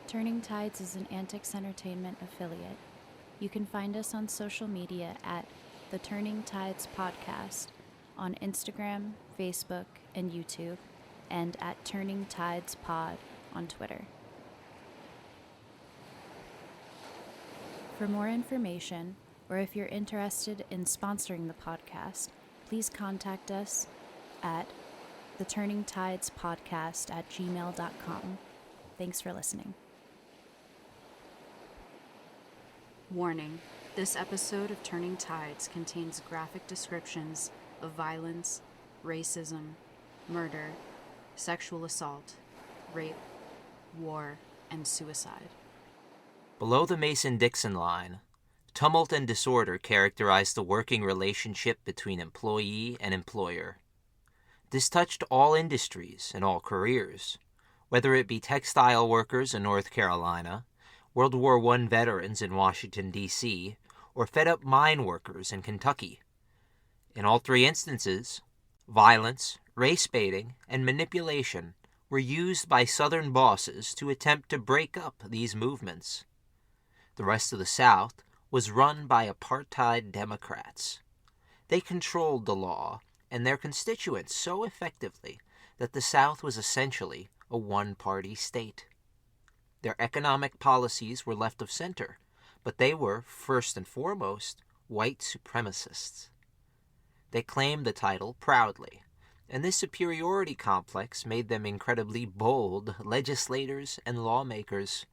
Turning Tides is an AntiKs Entertainment affiliate. You can find us on social media at The Turning Tides Podcast on Instagram, Facebook, and YouTube, and at Turning Tides Pod on Twitter. For more information, or if you're interested in sponsoring the podcast, please contact us at theturningtidespodcast@gmail.com. Thanks for listening. Warning: this episode of Turning Tides contains graphic descriptions of violence, racism, murder, sexual assault, rape, war, and suicide. Below the Mason-Dixon line, tumult and disorder characterized the working relationship between employee and employer. This touched all industries and all careers, whether it be textile workers in North Carolina, World War I veterans in Washington, D.C., or fed-up mine workers in Kentucky. In all three instances, violence, race-baiting, and manipulation were used by Southern bosses to attempt to break up these movements. The rest of the South was run by apartheid Democrats. They controlled the law and their constituents so effectively that the South was essentially a one-party state. Their economic policies were left of center, but they were, first and foremost, white supremacists. They claimed the title proudly, and this superiority complex made them incredibly bold legislators and lawmakers.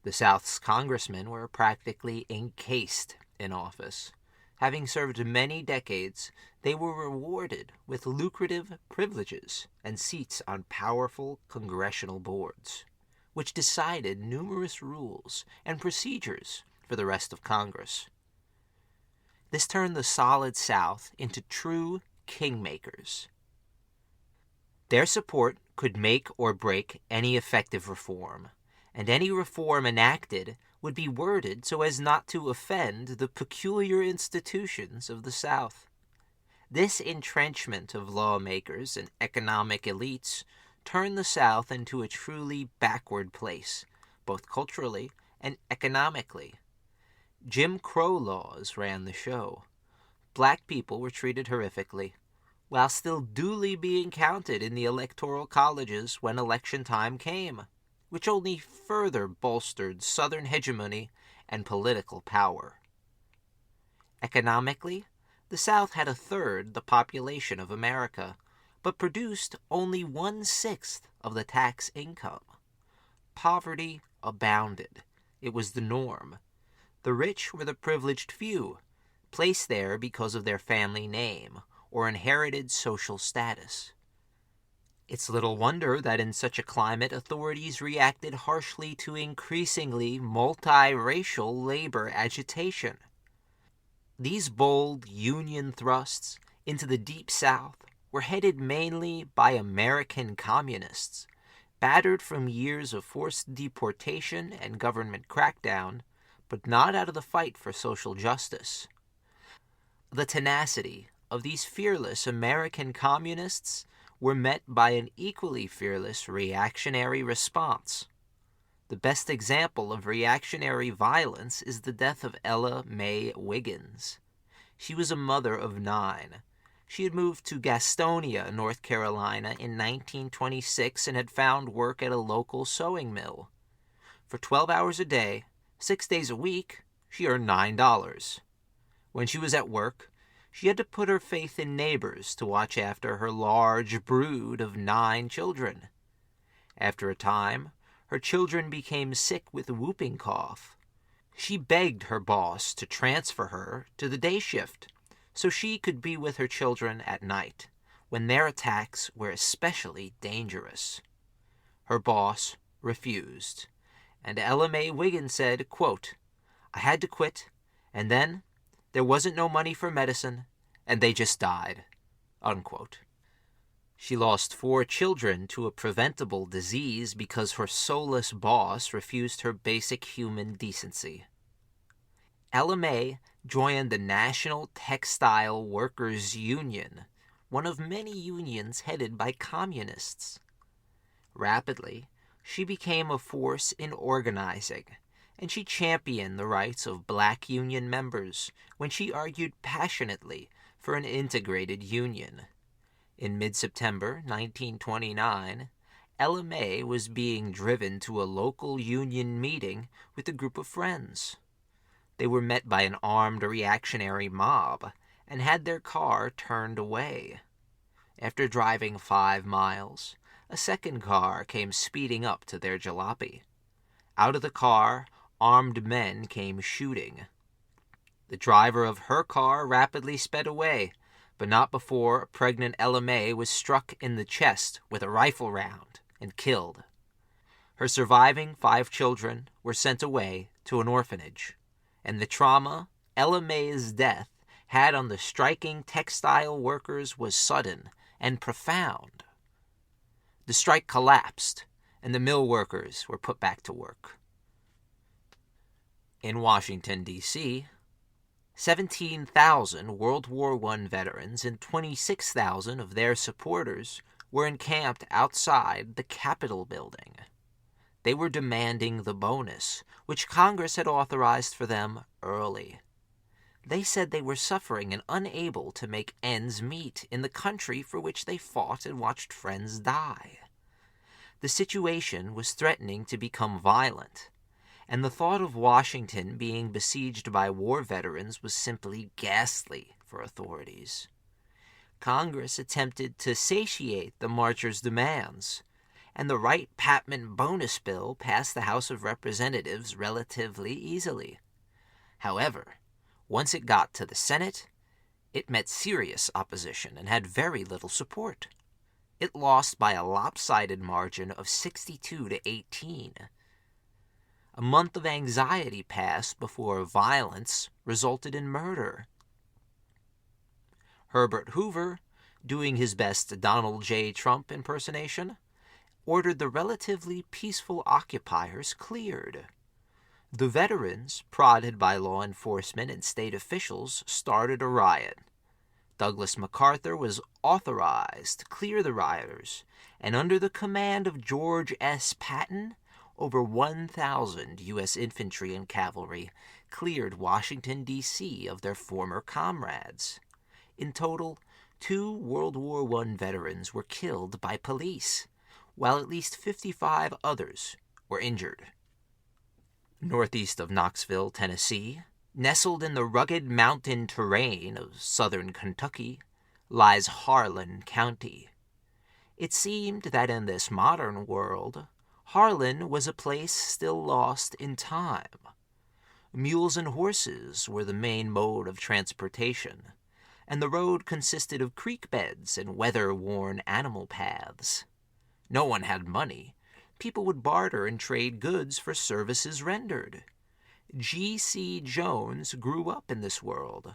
The South's congressmen were practically encased in office. Having served many decades, they were rewarded with lucrative privileges and seats on powerful congressional boards, which decided numerous rules and procedures for the rest of Congress. This turned the solid South into true kingmakers. Their support could make or break any effective reform, and any reform enacted would be worded so as not to offend the peculiar institutions of the South. This entrenchment of lawmakers and economic elites turned the South into a truly backward place, both culturally and economically. Jim Crow laws ran the show. Black people were treated horrifically, while still duly being counted in the electoral colleges when election time came, which only further bolstered Southern hegemony and political power. Economically, the South had a third the population of America, but produced only 1/6 of the tax income. Poverty abounded. It was the norm. The rich were the privileged few, placed there because of their family name or inherited social status. It's little wonder that in such a climate authorities reacted harshly to increasingly multiracial labor agitation. These bold Union thrusts into the Deep South were headed mainly by American communists, battered from years of forced deportation and government crackdown, but not out of the fight for social justice. The tenacity of these fearless American communists were met by an equally fearless reactionary response. The best example of reactionary violence is the death of Ella Mae Wiggins. She was a mother of 9. She had moved to Gastonia, North Carolina in 1926 and had found work at a local sewing mill. For 12 hours a day, 6 days a week, she earned $9. When she was at work, she had to put her faith in neighbors to watch after her large brood of 9 children. After a time, her children became sick with whooping cough. She begged her boss to transfer her to the day shift so she could be with her children at night, when their attacks were especially dangerous. Her boss refused, and Ella Mae Wiggins said, quote, "I had to quit, and then there wasn't no money for medicine, and they just died," unquote. She lost 4 children to a preventable disease because her soulless boss refused her basic human decency. Ella Mae joined the National Textile Workers Union, one of many unions headed by communists. Rapidly, she became a force in organizing, and she championed the rights of black union members when she argued passionately for an integrated union. In mid-September 1929, Ella May was being driven to a local union meeting with a group of friends. They were met by an armed reactionary mob and had their car turned away. After driving 5 miles, a second car came speeding up to their jalopy. Out of the car, armed men came shooting. The driver of her car rapidly sped away, but not before pregnant Ella May was struck in the chest with a rifle round and killed. Her surviving 5 children were sent away to an orphanage, and the trauma Ella May's death had on the striking textile workers was sudden and profound. The strike collapsed, and the mill workers were put back to work. In Washington, D.C., 17,000 World War I veterans and 26,000 of their supporters were encamped outside the Capitol building. They were demanding the bonus, which Congress had authorized for them early. They said they were suffering and unable to make ends meet in the country for which they fought and watched friends die. The situation was threatening to become violent, and the thought of Washington being besieged by war veterans was simply ghastly for authorities. Congress attempted to satiate the marchers' demands, and the Wright-Patman bonus bill passed the House of Representatives relatively easily. However, once it got to the Senate, it met serious opposition and had very little support. It lost by a lopsided margin of 62 to 18. A month of anxiety passed before violence resulted in murder. Herbert Hoover, doing his best Donald J. Trump impersonation, ordered the relatively peaceful occupiers cleared. The veterans, prodded by law enforcement and state officials, started a riot. Douglas MacArthur was authorized to clear the rioters, and under the command of George S. Patton, over 1,000 U.S. infantry and cavalry cleared Washington, D.C. of their former comrades. In total, 2 World War I veterans were killed by police, while at least 55 others were injured. Northeast of Knoxville, Tennessee, nestled in the rugged mountain terrain of southern Kentucky, lies Harlan County. It seemed that in this modern world, Harlan was a place still lost in time. Mules and horses were the main mode of transportation, and the road consisted of creek beds and weather-worn animal paths. No one had money. People would barter and trade goods for services rendered. G.C. Jones grew up in this world.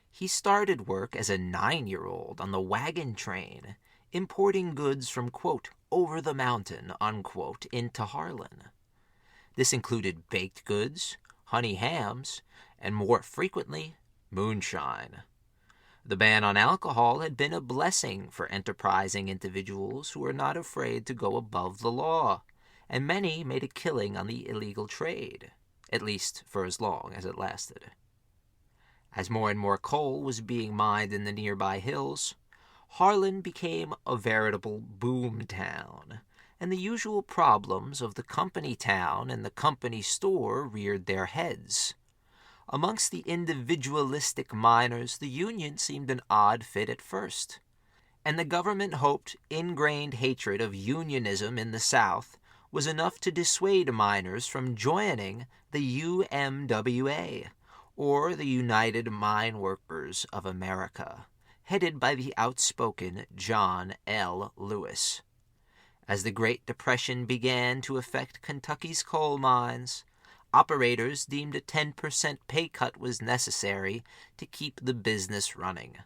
He started work as a 9-year-old on the wagon train, importing goods from, quote, over the mountain, unquote, into Harlan. This included baked goods, honey hams, and more frequently, moonshine. The ban on alcohol had been a blessing for enterprising individuals who were not afraid to go above the law, and many made a killing on the illegal trade, at least for as long as it lasted. As more and more coal was being mined in the nearby hills, Harlan became a veritable boom town, and the usual problems of the company town and the company store reared their heads. Amongst the individualistic miners, the Union seemed an odd fit at first, and the government hoped ingrained hatred of unionism in the South was enough to dissuade miners from joining the UMWA, or the United Mine Workers of America, headed by the outspoken John L. Lewis. As the Great Depression began to affect Kentucky's coal mines, operators deemed a 10% pay cut was necessary to keep the business running.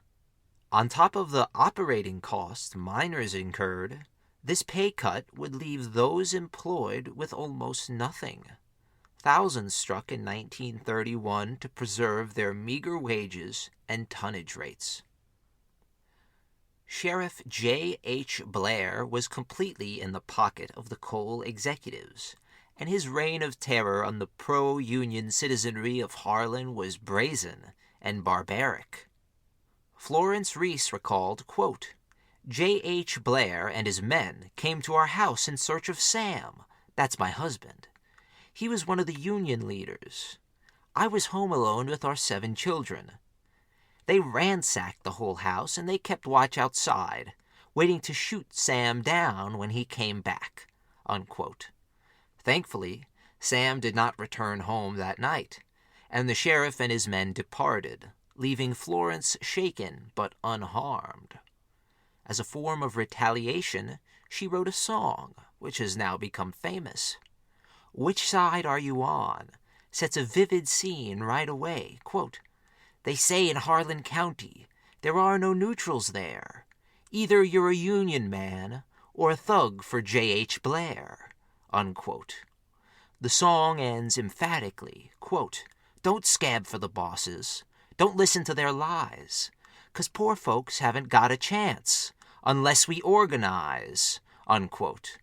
On top of the operating costs miners incurred, this pay cut would leave those employed with almost nothing. Thousands struck in 1931 to preserve their meager wages and tonnage rates. Sheriff J.H. Blair was completely in the pocket of the coal executives, and his reign of terror on the pro-Union citizenry of Harlan was brazen and barbaric. Florence Reese recalled, quote, J.H. Blair and his men came to our house in search of Sam. That's my husband. He was one of the Union leaders. I was home alone with our 7 children. They ransacked the whole house, and they kept watch outside, waiting to shoot Sam down when he came back, unquote. Thankfully, Sam did not return home that night, and the sheriff and his men departed, leaving Florence shaken but unharmed. As a form of retaliation, she wrote a song, which has now become famous. Which Side Are You On? Sets a vivid scene right away. Quote, They say in Harlan County, there are no neutrals there. Either you're a Union man or a thug for J.H. Blair, unquote. The song ends emphatically, quote, Don't scab for the bosses. Don't listen to their lies. 'Cause poor folks haven't got a chance unless we organize, unquote.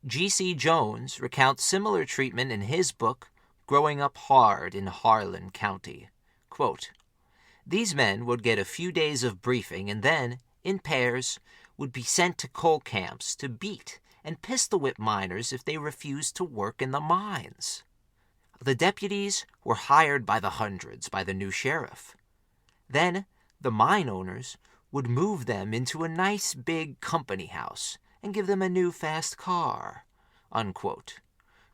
G.C. Jones recounts similar treatment in his book, Growing Up Hard in Harlan County. Quote, These men would get a few days of briefing and then, in pairs, would be sent to coal camps to beat and pistol whip miners if they refused to work in the mines. The deputies were hired by the hundreds by the new sheriff. Then the mine owners would move them into a nice big company house and give them a new fast car, unquote.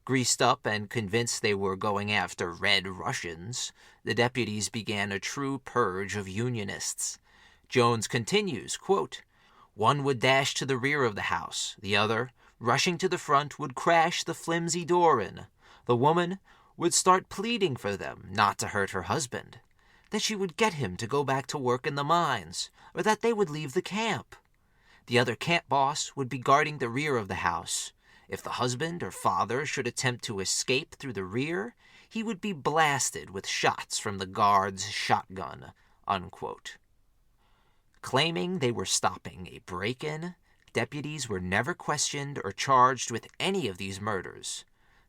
Greased up and convinced they were going after Red Russians, the deputies began a true purge of Unionists. Jones continues, quote, One would dash to the rear of the house. The other, rushing to the front, would crash the flimsy door in. The woman would start pleading for them not to hurt her husband, that she would get him to go back to work in the mines, or that they would leave the camp. The other camp boss would be guarding the rear of the house. If the husband or father should attempt to escape through the rear, he would be blasted with shots from the guard's shotgun, unquote. Claiming they were stopping a break-in, deputies were never questioned or charged with any of these murders,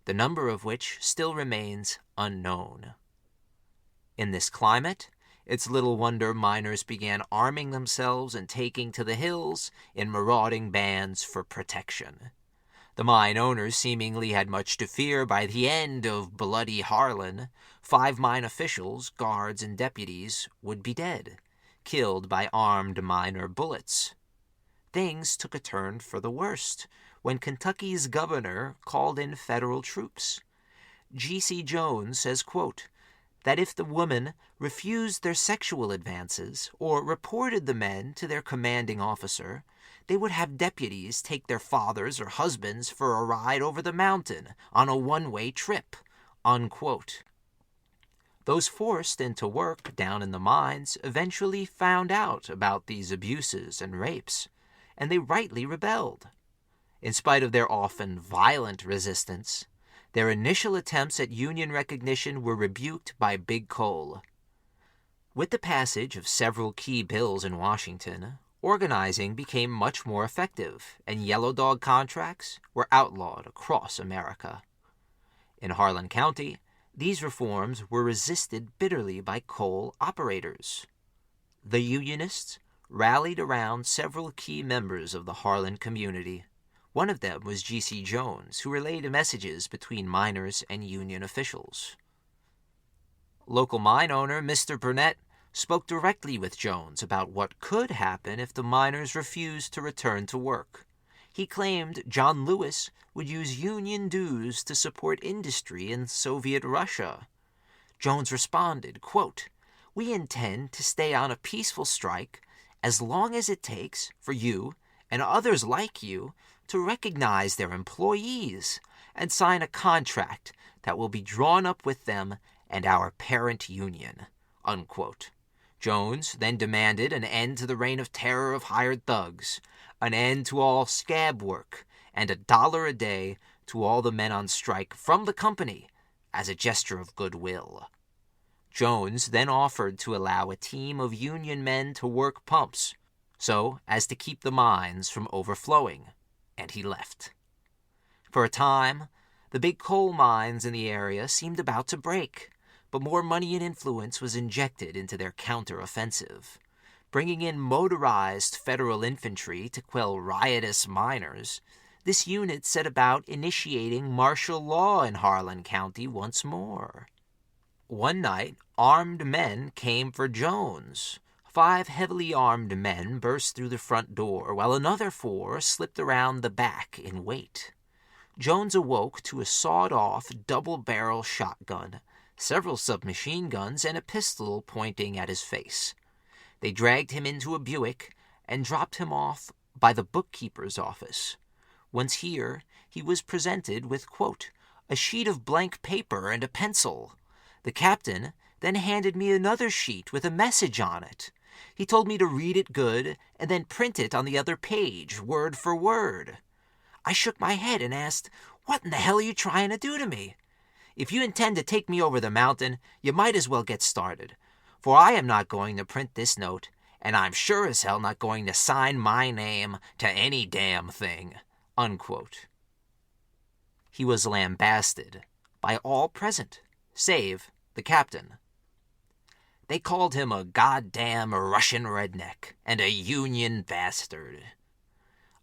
the number of which still remains unknown. In this climate, it's little wonder miners began arming themselves and taking to the hills in marauding bands for protection. The mine owners seemingly had much to fear. By the end of bloody Harlan, 5 mine officials, guards, and deputies would be dead, killed by armed miner bullets. Things took a turn for the worst when Kentucky's governor called in federal troops. G.C. Jones says, quote, that if the women refused their sexual advances or reported the men to their commanding officer, they would have deputies take their fathers or husbands for a ride over the mountain on a one-way trip, unquote. Those forced into work down in the mines eventually found out about these abuses and rapes, and they rightly rebelled. In spite of their often violent resistance, their initial attempts at Union recognition were rebuked by Big Coal. With the passage of several key bills in Washington, organizing became much more effective, and yellow dog contracts were outlawed across America. In Harlan County, these reforms were resisted bitterly by coal operators. The Unionists rallied around several key members of the Harlan community. One of them was G.C. Jones, who relayed messages between miners and Union officials. Local mine owner Mr. Burnett spoke directly with Jones about what could happen if the miners refused to return to work. He claimed John Lewis would use Union dues to support industry in Soviet Russia. Jones responded, quote, "We intend to stay on a peaceful strike as long as it takes for you and others like you to recognize their employees and sign a contract that will be drawn up with them and our parent union," unquote. Jones then demanded an end to the reign of terror of hired thugs, an end to all scab work, and $1 a day to all the men on strike from the company as a gesture of goodwill. Jones then offered to allow a team of Union men to work pumps, so as to keep the mines from overflowing, and he left. For a time, the big coal mines in the area seemed about to break, but more money and influence was injected into their counter-offensive. Bringing in motorized federal infantry to quell riotous miners, this unit set about initiating martial law in Harlan County once more. One night, armed men came for Jones. 5 heavily armed men burst through the front door, while another 4 slipped around the back in wait. Jones awoke to a sawed-off double-barrel shotgun, several submachine guns, and a pistol pointing at his face. They dragged him into a Buick and dropped him off by the bookkeeper's office. Once here, he was presented with, quote, a sheet of blank paper and a pencil. The captain then handed me another sheet with a message on it. He told me to read it good and then print it on the other page, word for word. I shook my head and asked, what in the hell are you trying to do to me? If you intend to take me over the mountain, you might as well get started, for I am not going to print this note, and I'm sure as hell not going to sign my name to any damn thing, unquote. He was lambasted by all present, save the captain. They called him a goddamn Russian redneck and a Union bastard.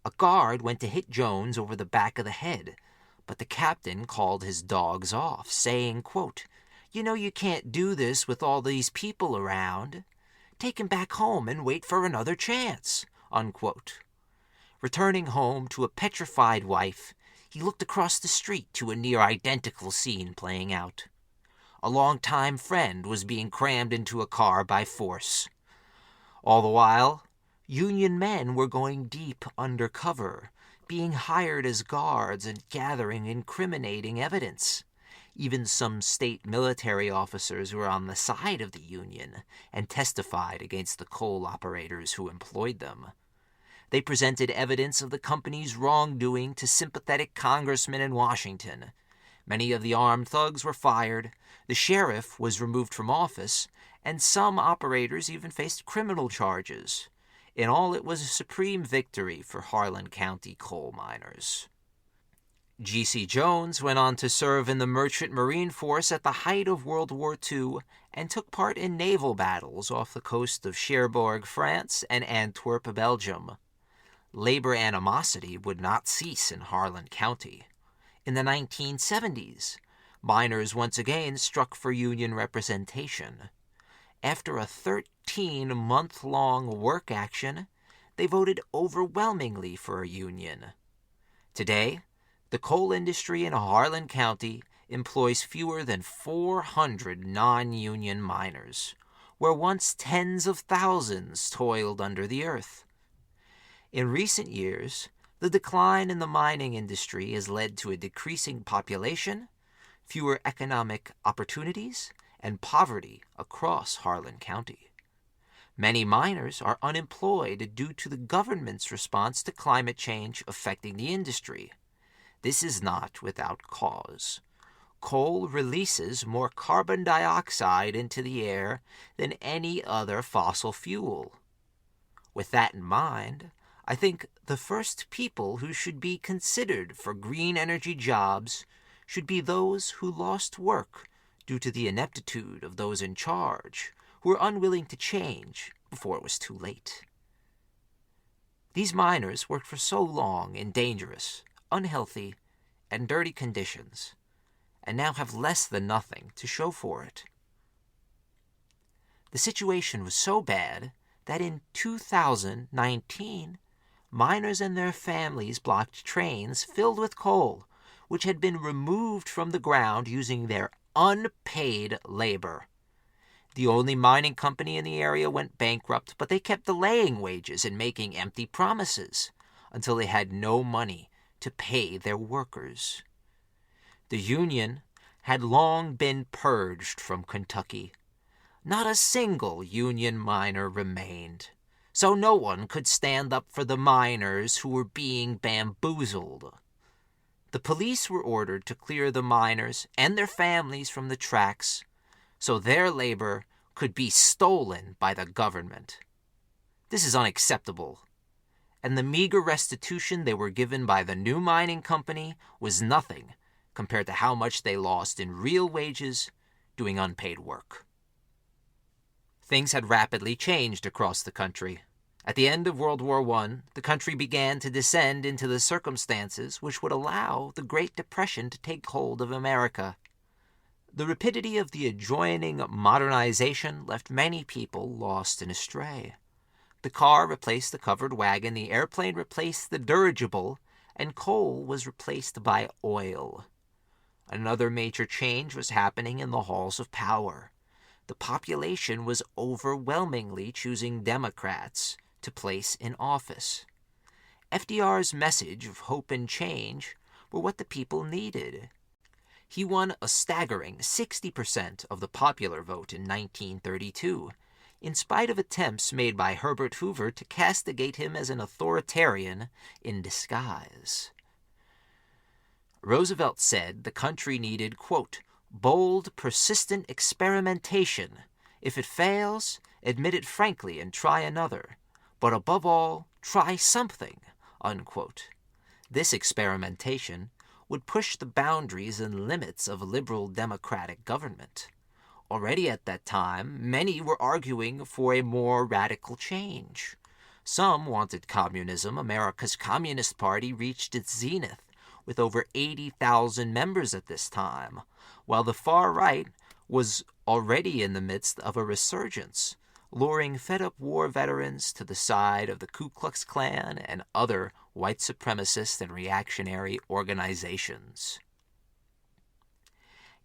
A guard went to hit Jones over the back of the head, but the captain called his dogs off, saying, quote, you know you can't do this with all these people around. Take him back home and wait for another chance, unquote. Returning home to a petrified wife, he looked across the street to a near-identical scene playing out. A long-time friend was being crammed into a car by force. All the while, Union men were going deep undercover, being hired as guards and gathering incriminating evidence. Even some state military officers were on the side of the Union and testified against the coal operators who employed them. They presented evidence of the company's wrongdoing to sympathetic congressmen in Washington. Many of the armed thugs were fired, the sheriff was removed from office, and some operators even faced criminal charges. In all, it was a supreme victory for Harlan County coal miners. G.C. Jones went on to serve in the Merchant Marine Force at the height of World War II and took part in naval battles off the coast of Cherbourg, France, and Antwerp, Belgium. Labor animosity would not cease in Harlan County. In the 1970s, miners once again struck for union representation. After a 13-month-long work action, they voted overwhelmingly for a union. Today, the coal industry in Harlan County employs fewer than 400 non-union miners, where once tens of thousands toiled under the earth. In recent years, the decline in the mining industry has led to a decreasing population, fewer economic opportunities, and poverty across Harlan County. Many miners are unemployed due to the government's response to climate change affecting the industry. This is not without cause. Coal releases more carbon dioxide into the air than any other fossil fuel. With that in mind, I think the first people who should be considered for green energy jobs should be those who lost work due to the ineptitude of those in charge, who were unwilling to change before it was too late. These miners worked for so long in dangerous, unhealthy, and dirty conditions, and now have less than nothing to show for it. The situation was so bad that in 2019, miners and their families blocked trains filled with coal, which had been removed from the ground using their unpaid labor. The only mining company in the area went bankrupt, but they kept delaying wages and making empty promises until they had no money to pay their workers. The Union had long been purged from Kentucky. Not a single Union miner remained, so no one could stand up for the miners who were being bamboozled. The police were ordered to clear the miners and their families from the tracks so their labor could be stolen by the government. This is unacceptable. And the meager restitution they were given by the new mining company was nothing compared to how much they lost in real wages doing unpaid work. Things had rapidly changed across the country. At the end of World War I, the country began to descend into the circumstances which would allow the Great Depression to take hold of America. The rapidity of the adjoining modernization left many people lost and astray. The car replaced the covered wagon, the airplane replaced the dirigible, and coal was replaced by oil. Another major change was happening in the halls of power. The population was overwhelmingly choosing Democrats to place in office. FDR's message of hope and change were what the people needed. He won a staggering 60% of the popular vote in 1932, in spite of attempts made by Herbert Hoover to castigate him as an authoritarian in disguise. Roosevelt said the country needed, quote, bold, persistent experimentation. If it fails, admit it frankly and try another. But above all, try something, unquote. This experimentation would push the boundaries and limits of liberal democratic government. Already at that time, many were arguing for a more radical change. Some wanted communism. America's Communist Party reached its zenith with over 80,000 members at this time, while the far right was already in the midst of a resurgence, luring fed-up war veterans to the side of the Ku Klux Klan and other white supremacist and reactionary organizations.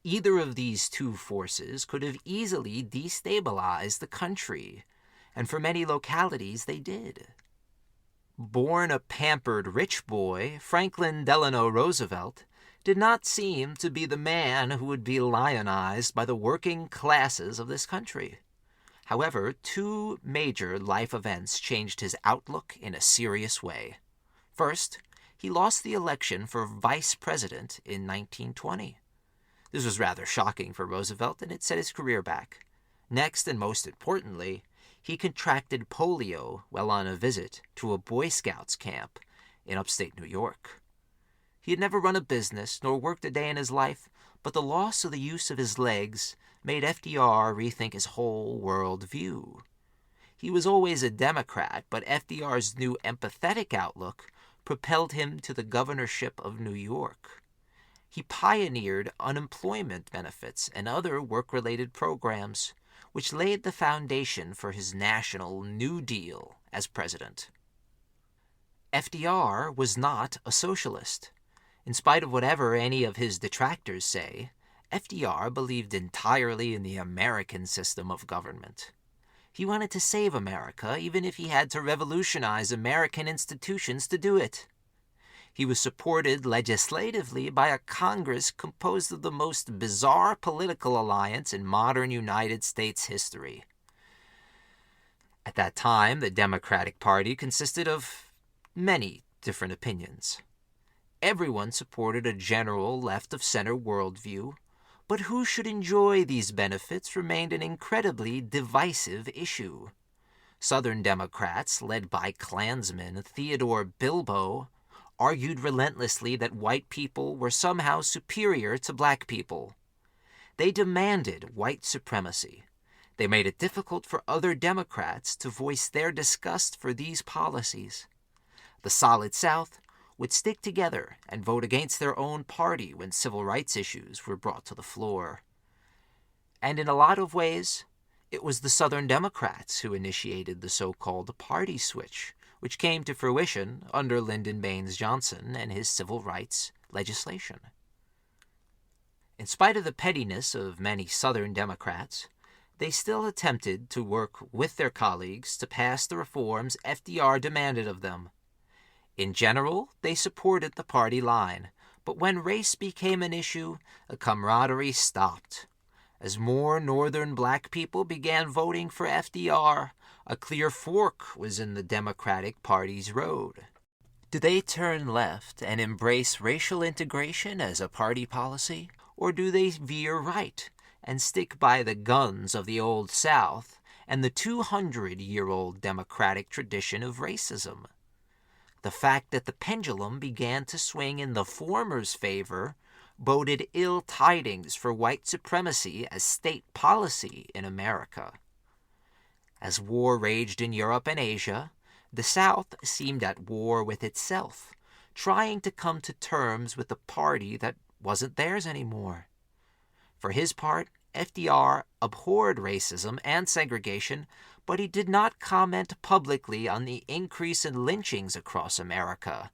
Either of these two forces could have easily destabilized the country, and for many localities they did. Born a pampered rich boy, Franklin Delano Roosevelt did not seem to be the man who would be lionized by the working classes of this country. However, two major life events changed his outlook in a serious way. First, he lost the election for vice president in 1920. This was rather shocking for Roosevelt, and it set his career back. Next, and most importantly, he contracted polio while on a visit to a Boy Scouts camp in upstate New York. He had never run a business nor worked a day in his life, but the loss of the use of his legs made FDR rethink his whole world view. He was always a Democrat, but FDR's new empathetic outlook propelled him to the governorship of New York. He pioneered unemployment benefits and other work-related programs, which laid the foundation for his national New Deal as president. FDR was not a socialist. In spite of whatever any of his detractors say, FDR believed entirely in the American system of government. He wanted to save America, even if he had to revolutionize American institutions to do it. He was supported legislatively by a Congress composed of the most bizarre political alliance in modern United States history. At that time, the Democratic Party consisted of many different opinions. Everyone supported a general left-of-center worldview, but who should enjoy these benefits remained an incredibly divisive issue. Southern Democrats, led by Klansman Theodore Bilbo, argued relentlessly that white people were somehow superior to black people. They demanded white supremacy. They made it difficult for other Democrats to voice their disgust for these policies. The Solid South would stick together and vote against their own party when civil rights issues were brought to the floor. And in a lot of ways, it was the Southern Democrats who initiated the so-called party switch, which came to fruition under Lyndon Baines Johnson and his civil rights legislation. In spite of the pettiness of many Southern Democrats, they still attempted to work with their colleagues to pass the reforms FDR demanded of them. In general, they supported the party line, but when race became an issue, a camaraderie stopped. As more northern black people began voting for FDR, a clear fork was in the Democratic Party's road. Do they turn left and embrace racial integration as a party policy, or do they veer right and stick by the guns of the Old South and the 200-year-old democratic tradition of racism. The fact that the pendulum began to swing in the former's favor boded ill tidings for white supremacy as state policy in America. As war raged in Europe and Asia, the South seemed at war with itself, trying to come to terms with a party that wasn't theirs anymore. For his part, FDR abhorred racism and segregation, but he did not comment publicly on the increase in lynchings across America,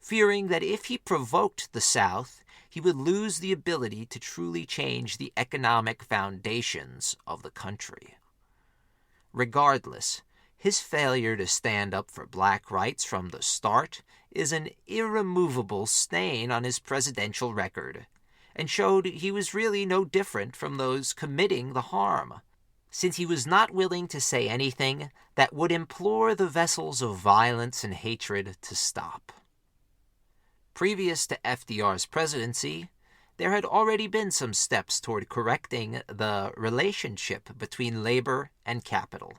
fearing that if he provoked the South, he would lose the ability to truly change the economic foundations of the country. Regardless, his failure to stand up for black rights from the start is an irremovable stain on his presidential record, and showed he was really no different from those committing the harm, since he was not willing to say anything that would implore the vessels of violence and hatred to stop. Previous to FDR's presidency, there had already been some steps toward correcting the relationship between labor and capital.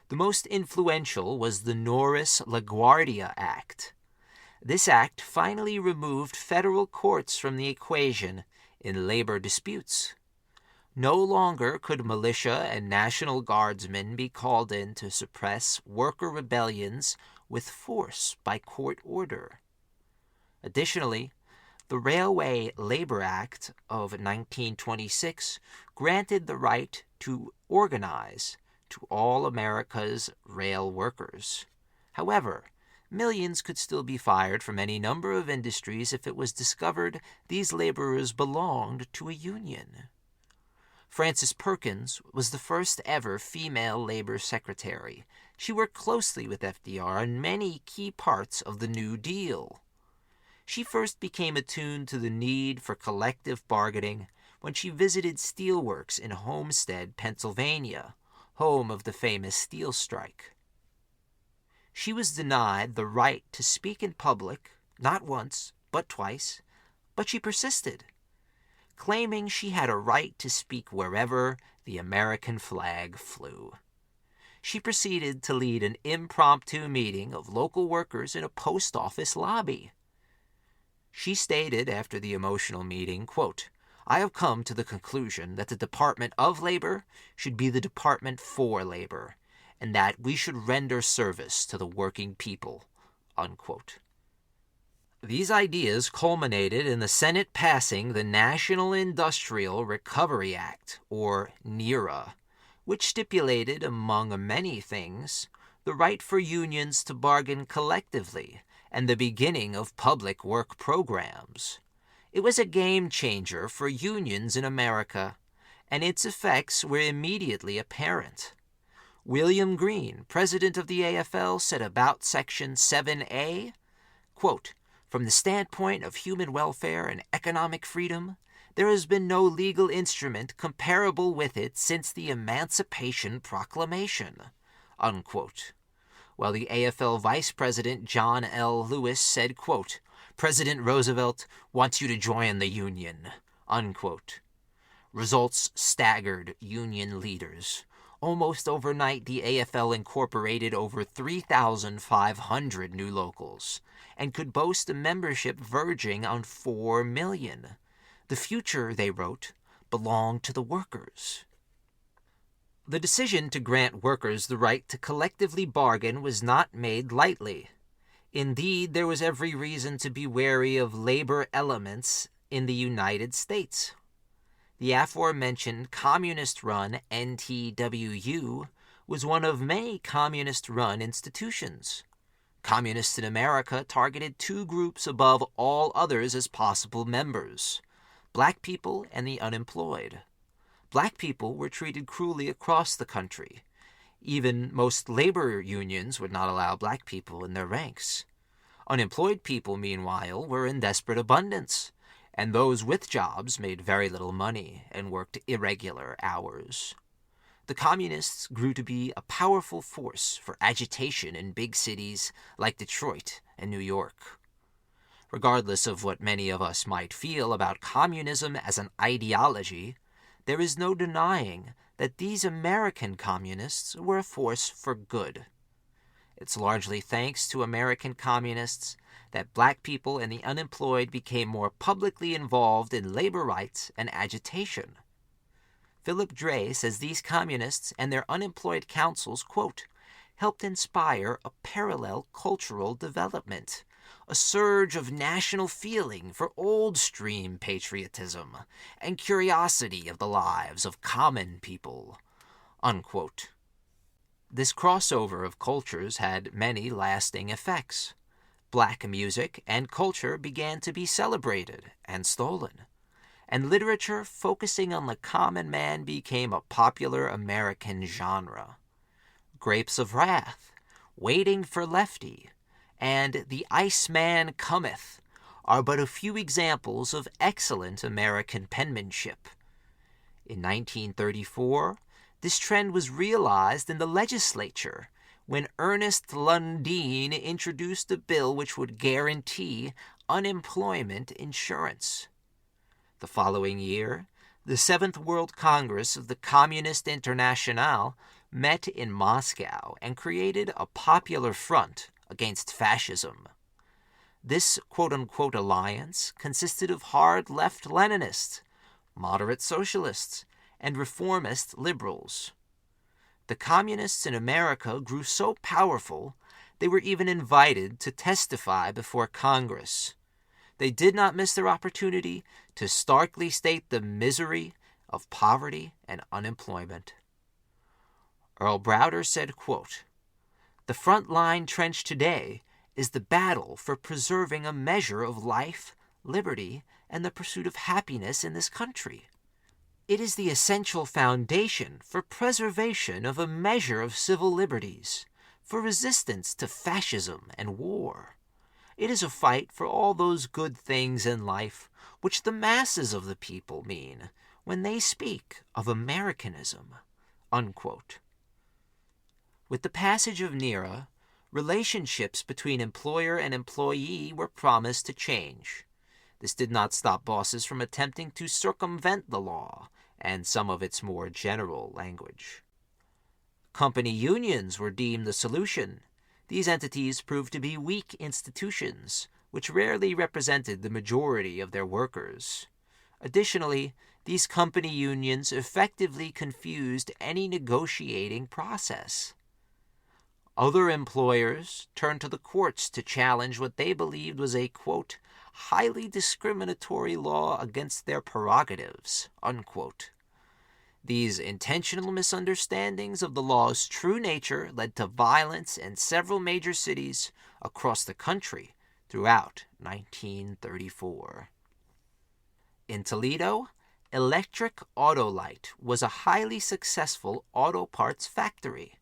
The most influential was the Norris-LaGuardia Act. This act finally removed federal courts from the equation in labor disputes. No longer could militia and National Guardsmen be called in to suppress worker rebellions with force by court order. Additionally, the Railway Labor Act of 1926 granted the right to organize to all America's rail workers. However, millions could still be fired from any number of industries if it was discovered these laborers belonged to a union. Frances Perkins was the first ever female labor secretary. She worked closely with FDR on many key parts of the New Deal. She first became attuned to the need for collective bargaining when she visited steelworks in Homestead, Pennsylvania, home of the famous steel strike. She was denied the right to speak in public, not once, but twice, but she persisted, claiming she had a right to speak wherever the American flag flew. She proceeded to lead an impromptu meeting of local workers in a post office lobby. She stated after the emotional meeting, quote, "I have come to the conclusion that the Department of Labor should be the Department for Labor, and that we should render service to the working people," unquote. These ideas culminated in the Senate passing the National Industrial Recovery Act, or NIRA, which stipulated, among many things, the right for unions to bargain collectively and the beginning of public work programs. It was a game changer for unions in America, and its effects were immediately apparent. William Green, president of the AFL, said about Section 7A, quote, "From the standpoint of human welfare and economic freedom, there has been no legal instrument comparable with it since the Emancipation Proclamation," unquote. While the AFL vice president John L. Lewis said, quote, "President Roosevelt wants you to join the union," unquote. Results staggered union leaders. Almost overnight, the AFL incorporated over 3,500 new locals and could boast a membership verging on 4 million. The future, they wrote, belonged to the workers. The decision to grant workers the right to collectively bargain was not made lightly. Indeed, there was every reason to be wary of labor elements in the United States. The aforementioned communist-run NTWU was one of many communist-run institutions. Communists in America targeted two groups above all others as possible members: black people and the unemployed. Black people were treated cruelly across the country. Even most labor unions would not allow black people in their ranks. Unemployed people, meanwhile, were in desperate abundance, and those with jobs made very little money and worked irregular hours. The communists grew to be a powerful force for agitation in big cities like Detroit and New York. Regardless of what many of us might feel about communism as an ideology, there is no denying that these American communists were a force for good. It's largely thanks to American communists that black people and the unemployed became more publicly involved in labor rights and agitation. Philip Dray says these communists and their unemployed councils, quote, helped inspire a parallel cultural development, a surge of national feeling for old-stream patriotism and curiosity of the lives of common people, unquote. This crossover of cultures had many lasting effects. Black music and culture began to be celebrated and stolen, and literature focusing on the common man became a popular American genre. Grapes of Wrath, Waiting for Lefty, and The Iceman Cometh are but a few examples of excellent American penmanship. In 1934, this trend was realized in the legislature when Ernest Lundeen introduced a bill which would guarantee unemployment insurance. The following year, the Seventh World Congress of the Communist Internationale met in Moscow and created a popular front against fascism. This quote-unquote alliance consisted of hard left Leninists, moderate socialists, and reformist liberals. The communists in America grew so powerful they were even invited to testify before Congress. They did not miss their opportunity to starkly state the misery of poverty and unemployment. Earl Browder said, quote, "The front-line trench today is the battle for preserving a measure of life, liberty, and the pursuit of happiness in this country. It is the essential foundation for preservation of a measure of civil liberties, for resistance to fascism and war. It is a fight for all those good things in life which the masses of the people mean when they speak of Americanism." Unquote. With the passage of NERA, relationships between employer and employee were promised to change. This did not stop bosses from attempting to circumvent the law and some of its more general language. Company unions were deemed the solution. These entities proved to be weak institutions, which rarely represented the majority of their workers. Additionally, these company unions effectively confused any negotiating process. Other employers turned to the courts to challenge what they believed was a, quote, highly discriminatory law against their prerogatives, unquote. These intentional misunderstandings of the law's true nature led to violence in several major cities across the country throughout 1934. In Toledo, Electric Autolite was a highly successful auto parts factory.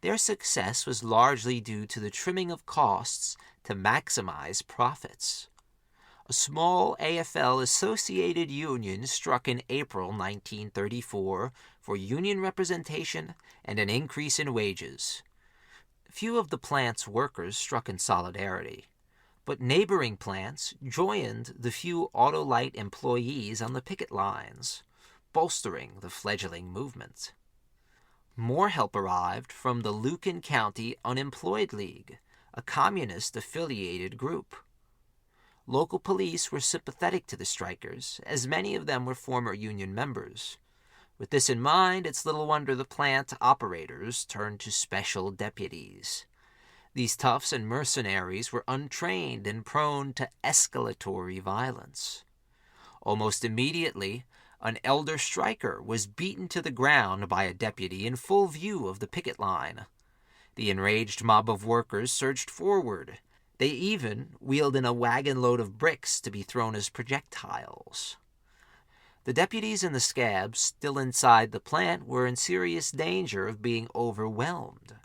Their success was largely due to the trimming of costs to maximize profits. A small AFL-associated union struck in April 1934 for union representation and an increase in wages. Few of the plant's workers struck in solidarity, but neighboring plants joined the few Autolite employees on the picket lines, bolstering the fledgling movement. More help arrived from the Lucan County Unemployed League, a communist-affiliated group. Local police were sympathetic to the strikers, as many of them were former union members. With this in mind, it's little wonder the plant operators turned to special deputies. These toughs and mercenaries were untrained and prone to escalatory violence. Almost immediately, an elder striker was beaten to the ground by a deputy in full view of the picket line. The enraged mob of workers surged forward. They even wheeled in a wagon load of bricks to be thrown as projectiles. The deputies and the scabs still inside the plant were in serious danger of being overwhelmed.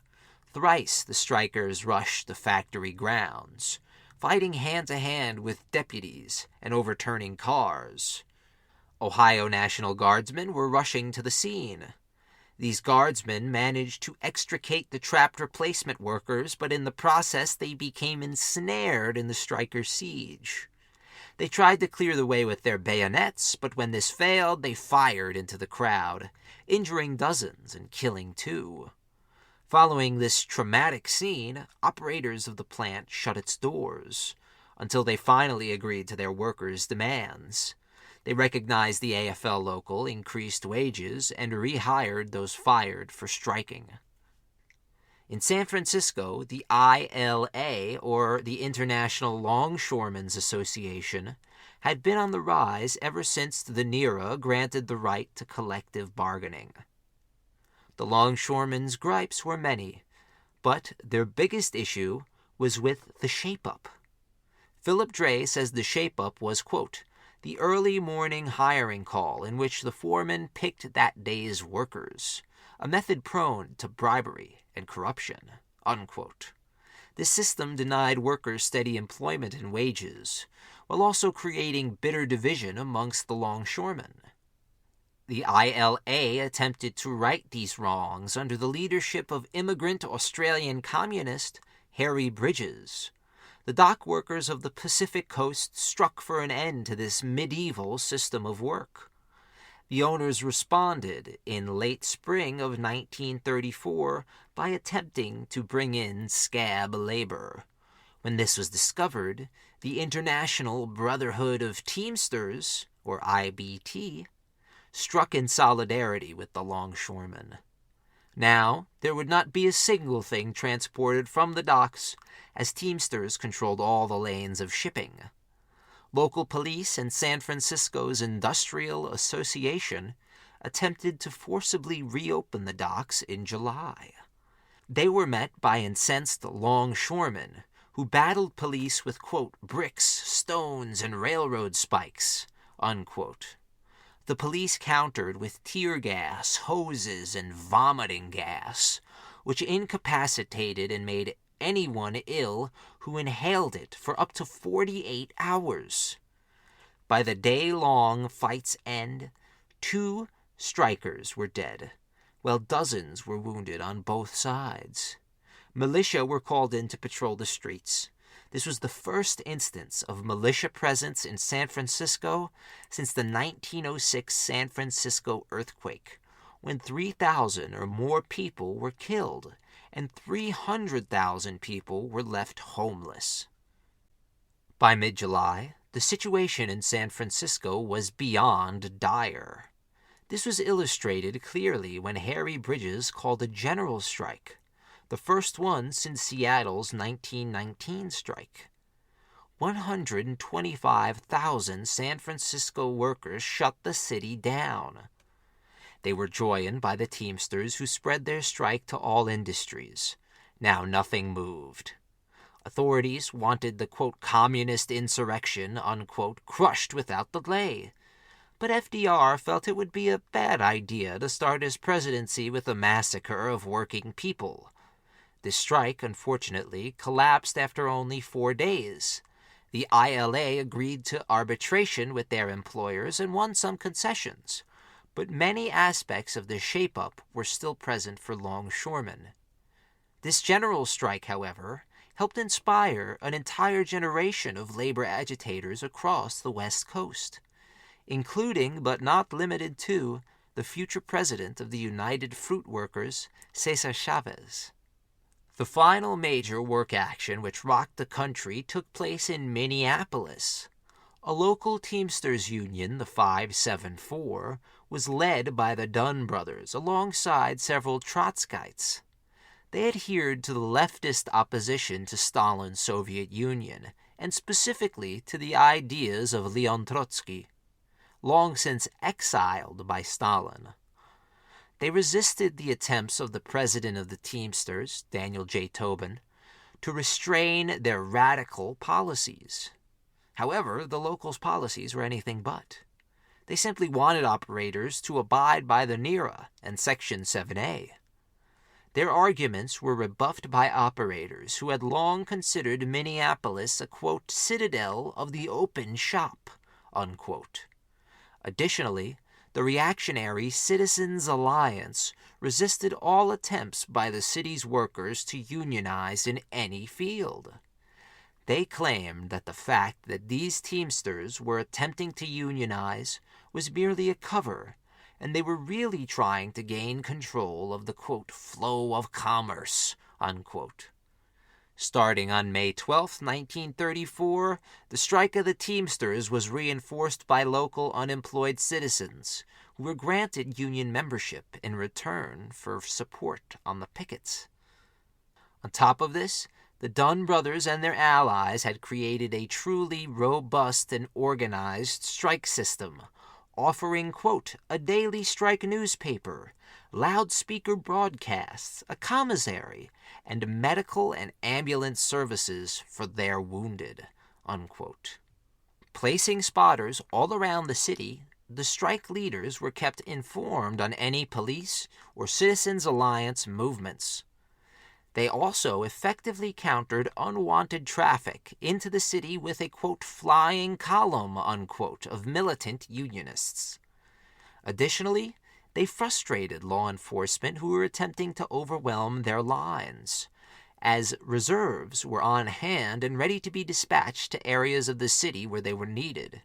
Thrice the strikers rushed the factory grounds, fighting hand-to-hand with deputies and overturning cars. Ohio National Guardsmen were rushing to the scene. These guardsmen managed to extricate the trapped replacement workers, but in the process they became ensnared in the strikers' siege. They tried to clear the way with their bayonets, but when this failed, they fired into the crowd, injuring dozens and killing 2. Following this traumatic scene, operators of the plant shut its doors, until they finally agreed to their workers' demands. They recognized the AFL local, increased wages, and rehired those fired for striking. In San Francisco, the ILA, or the International Longshoremen's Association, had been on the rise ever since the NERA granted the right to collective bargaining. The longshoremen's gripes were many, but their biggest issue was with the shape-up. Philip Dray says the shape-up was, quote, the early morning hiring call in which the foreman picked that day's workers, a method prone to bribery and corruption, unquote. This system denied workers steady employment and wages, while also creating bitter division amongst the longshoremen. The ILA attempted to right these wrongs under the leadership of immigrant Australian communist Harry Bridges. The dock workers of the Pacific Coast struck for an end to this medieval system of work. The owners responded in late spring of 1934 by attempting to bring in scab labor. When this was discovered, the International Brotherhood of Teamsters, or IBT, struck in solidarity with the longshoremen. Now, there would not be a single thing transported from the docks, as Teamsters controlled all the lanes of shipping. Local police and San Francisco's Industrial Association attempted to forcibly reopen the docks in July. They were met by incensed longshoremen who battled police with, quote, bricks, stones, and railroad spikes, unquote. The police countered with tear gas, hoses, and vomiting gas, which incapacitated and made anyone ill who inhaled it for up to 48 hours. By the day-long fight's end, 2 strikers were dead, while dozens were wounded on both sides. Militia were called in to patrol the streets. This was the first instance of militia presence in San Francisco since the 1906 San Francisco earthquake, when 3,000 or more people were killed and 300,000 people were left homeless. By mid-July, the situation in San Francisco was beyond dire. This was illustrated clearly when Harry Bridges called a general strike, the first one since Seattle's 1919 strike. 125,000 San Francisco workers shut the city down. They were joined by the Teamsters who spread their strike to all industries. Now nothing moved. Authorities wanted the, quote, communist insurrection, unquote, crushed without delay. But FDR felt it would be a bad idea to start his presidency with a massacre of working people. This strike, unfortunately, collapsed after only 4 days. The ILA agreed to arbitration with their employers and won some concessions, but many aspects of the shape-up were still present for longshoremen. This general strike, however, helped inspire an entire generation of labor agitators across the West Coast, including, but not limited to, the future president of the United Fruit Workers, Cesar Chavez. The final major work action which rocked the country took place in Minneapolis. A local Teamsters union, the 574, was led by the Dunn brothers alongside several Trotskyites. They adhered to the leftist opposition to Stalin's Soviet Union, and specifically to the ideas of Leon Trotsky, long since exiled by Stalin. They resisted the attempts of the president of the Teamsters, Daniel J. Tobin, to restrain their radical policies. However, the locals' policies were anything but. They simply wanted operators to abide by the NERA and Section 7A. Their arguments were rebuffed by operators who had long considered Minneapolis a, quote, citadel of the open shop, unquote. Additionally, the reactionary Citizens Alliance resisted all attempts by the city's workers to unionize in any field. They claimed that the fact that these Teamsters were attempting to unionize was merely a cover, and they were really trying to gain control of the, quote, flow of commerce, unquote. Starting on May 12, 1934, the strike of the Teamsters was reinforced by local unemployed citizens who were granted union membership in return for support on the pickets. On top of this, the Dunn brothers and their allies had created a truly robust and organized strike system, offering, quote, a daily strike newspaper, loudspeaker broadcasts, a commissary, and medical and ambulance services for their wounded, unquote. Placing spotters all around the city, the strike leaders were kept informed on any police or Citizens Alliance movements. They also effectively countered unwanted traffic into the city with a, quote, flying column, unquote, of militant unionists. Additionally, they frustrated law enforcement who were attempting to overwhelm their lines, as reserves were on hand and ready to be dispatched to areas of the city where they were needed.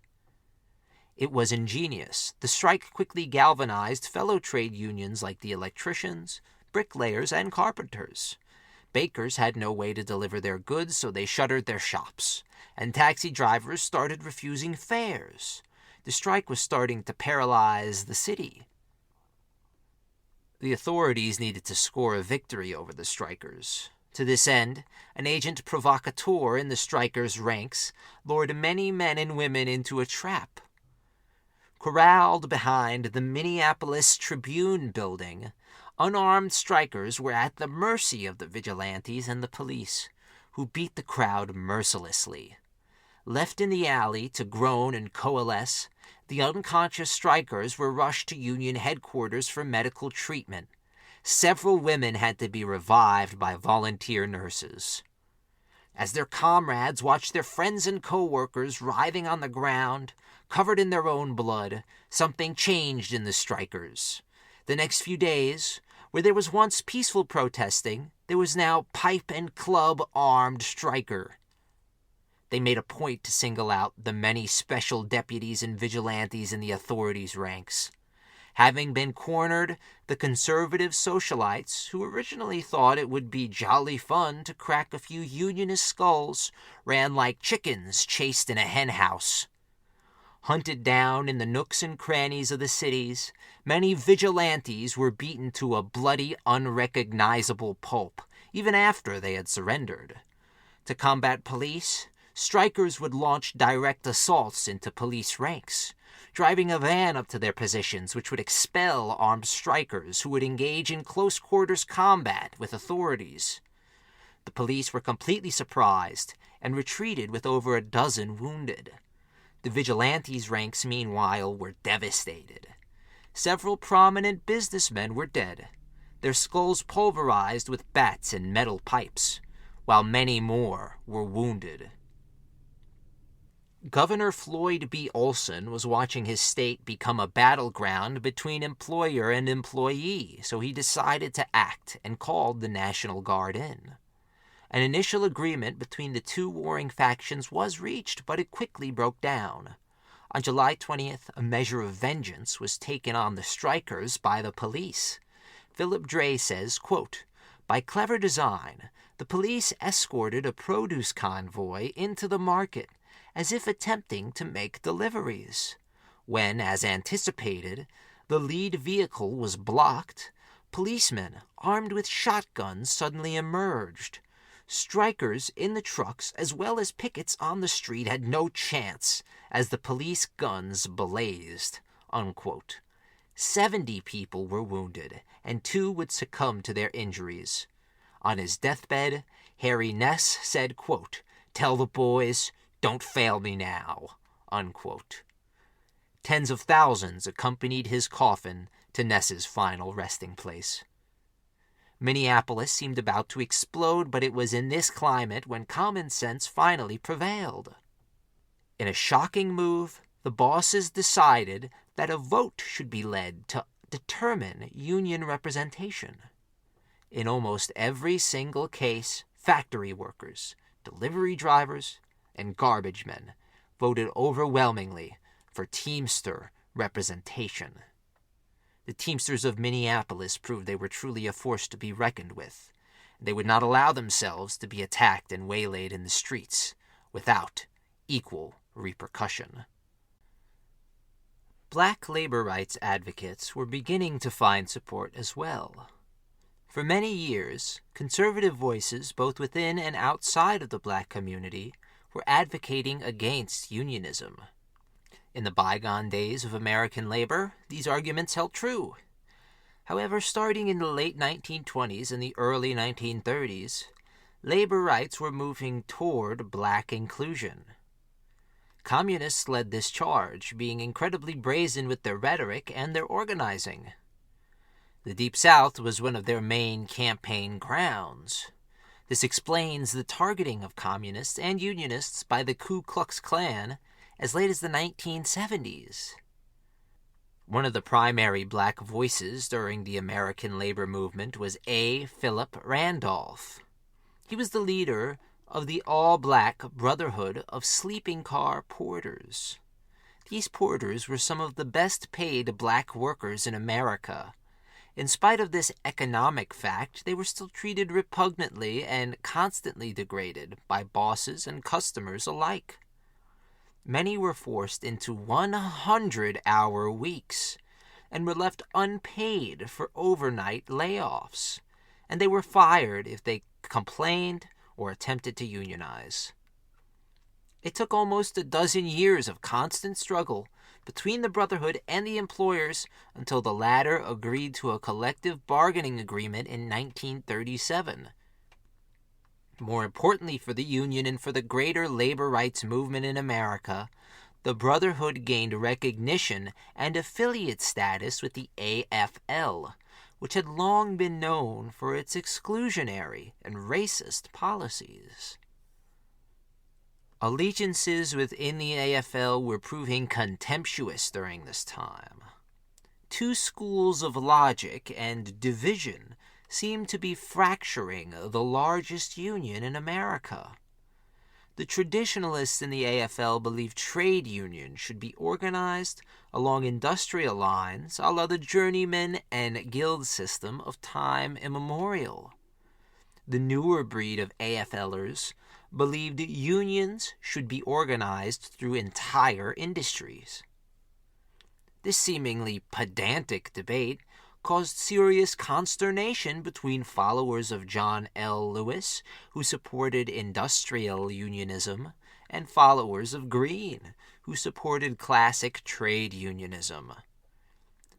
It was ingenious. The strike quickly galvanized fellow trade unions like the electricians, bricklayers, and carpenters. Bakers had no way to deliver their goods, so they shuttered their shops, and taxi drivers started refusing fares. The strike was starting to paralyze the city. The authorities needed to score a victory over the strikers. To this end, an agent provocateur in the strikers' ranks lured many men and women into a trap. Corralled behind the Minneapolis Tribune building, unarmed strikers were at the mercy of the vigilantes and the police, who beat the crowd mercilessly. Left in the alley to groan and coalesce, the unconscious strikers were rushed to Union headquarters for medical treatment. Several women had to be revived by volunteer nurses. As their comrades watched their friends and co-workers writhing on the ground, covered in their own blood, something changed in the strikers. The next few days, where there was once peaceful protesting, there was now pipe and club armed striker. They made a point to single out the many special deputies and vigilantes in the authorities' ranks. Having been cornered, the conservative socialites, who originally thought it would be jolly fun to crack a few unionist skulls, ran like chickens chased in a henhouse. Hunted down in the nooks and crannies of the cities, many vigilantes were beaten to a bloody, unrecognizable pulp, even after they had surrendered. To combat police, strikers would launch direct assaults into police ranks, driving a van up to their positions which would expel armed strikers who would engage in close-quarters combat with authorities. The police were completely surprised and retreated with over a dozen wounded. The vigilantes' ranks, meanwhile, were devastated. Several prominent businessmen were dead, their skulls pulverized with bats and metal pipes, while many more were wounded. Governor Floyd B. Olson was watching his state become a battleground between employer and employee, so he decided to act and called the National Guard in. An initial agreement between the two warring factions was reached, but it quickly broke down. On July 20th, a measure of vengeance was taken on the strikers by the police. Philip Dray says, quote, by clever design, the police escorted a produce convoy into the market, as if attempting to make deliveries. When, as anticipated, the lead vehicle was blocked, policemen armed with shotguns suddenly emerged. Strikers in the trucks as well as pickets on the street had no chance as the police guns blazed, unquote. 70 people were wounded, and 2 would succumb to their injuries. On his deathbed, Harry Ness said, quote, tell the boys, don't fail me now, unquote. Tens of thousands accompanied his coffin to Ness's final resting place. Minneapolis seemed about to explode, but it was in this climate when common sense finally prevailed. In a shocking move, the bosses decided that a vote should be led to determine union representation. In almost every single case, factory workers, delivery drivers, and garbage men voted overwhelmingly for Teamster representation. The Teamsters of Minneapolis proved they were truly a force to be reckoned with. They would not allow themselves to be attacked and waylaid in the streets without equal repercussion. Black labor rights advocates were beginning to find support as well. For many years, conservative voices both within and outside of the black community were advocating against unionism. In the bygone days of American labor, these arguments held true. However, starting in the late 1920s and the early 1930s, labor rights were moving toward black inclusion. Communists led this charge, being incredibly brazen with their rhetoric and their organizing. The Deep South was one of their main campaign grounds. This explains the targeting of communists and unionists by the Ku Klux Klan as late as the 1970s. One of the primary black voices during the American labor movement was A. Philip Randolph. He was the leader of the all-black Brotherhood of Sleeping Car Porters. These porters were some of the best-paid black workers in America. In spite of this economic fact, they were still treated repugnantly and constantly degraded by bosses and customers alike. Many were forced into 100-hour weeks and were left unpaid for overnight layoffs, and they were fired if they complained or attempted to unionize. It took almost a dozen years of constant struggle between the Brotherhood and the employers until the latter agreed to a collective bargaining agreement in 1937. More importantly for the Union and for the greater labor rights movement in America, the Brotherhood gained recognition and affiliate status with the AFL, which had long been known for its exclusionary and racist policies. Allegiances within the AFL were proving contemptuous during this time. Two schools of logic and division seemed to be fracturing the largest union in America. The traditionalists in the AFL believed trade unions should be organized along industrial lines a la the journeyman and guild system of time immemorial. The newer breed of AFLers believed unions should be organized through entire industries. This seemingly pedantic debate caused serious consternation between followers of John L. Lewis, who supported industrial unionism, and followers of Greene, who supported classic trade unionism.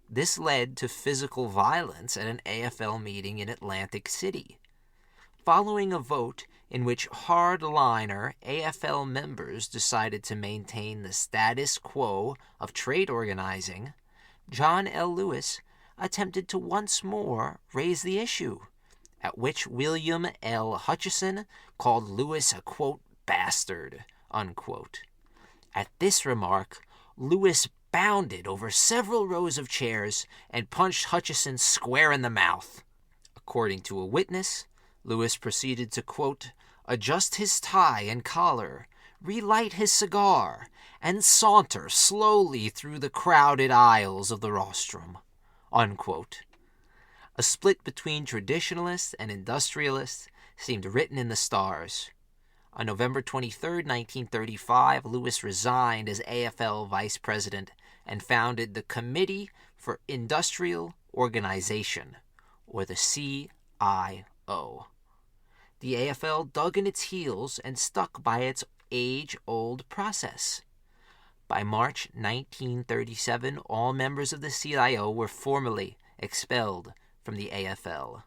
This led to physical violence at an AFL meeting in Atlantic City. Following a vote in which hardliner AFL members decided to maintain the status quo of trade organizing, John L. Lewis attempted to once more raise the issue, at which William L. Hutchison called Lewis a, quote, bastard, unquote. At this remark, Lewis bounded over several rows of chairs and punched Hutchison square in the mouth. According to a witness, Lewis proceeded to, quote, adjust his tie and collar, relight his cigar, and saunter slowly through the crowded aisles of the rostrum, unquote. A split between traditionalists and industrialists seemed written in the stars. On November 23, 1935, Lewis resigned as AFL vice president and founded the Committee for Industrial Organization, or the CIO. The AFL dug in its heels and stuck by its age-old process. By March 1937, all members of the CIO were formally expelled from the AFL.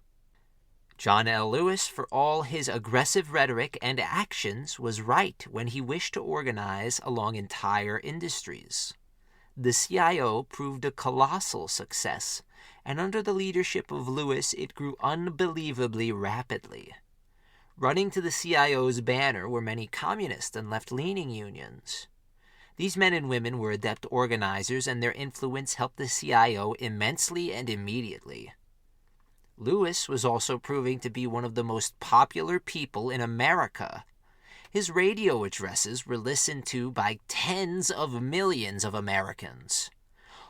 John L. Lewis, for all his aggressive rhetoric and actions, was right when he wished to organize along entire industries. The CIO proved a colossal success, and under the leadership of Lewis, it grew unbelievably rapidly. Running to the CIO's banner were many communist and left-leaning unions. These men and women were adept organizers, and their influence helped the CIO immensely and immediately. Lewis was also proving to be one of the most popular people in America. His radio addresses were listened to by tens of millions of Americans.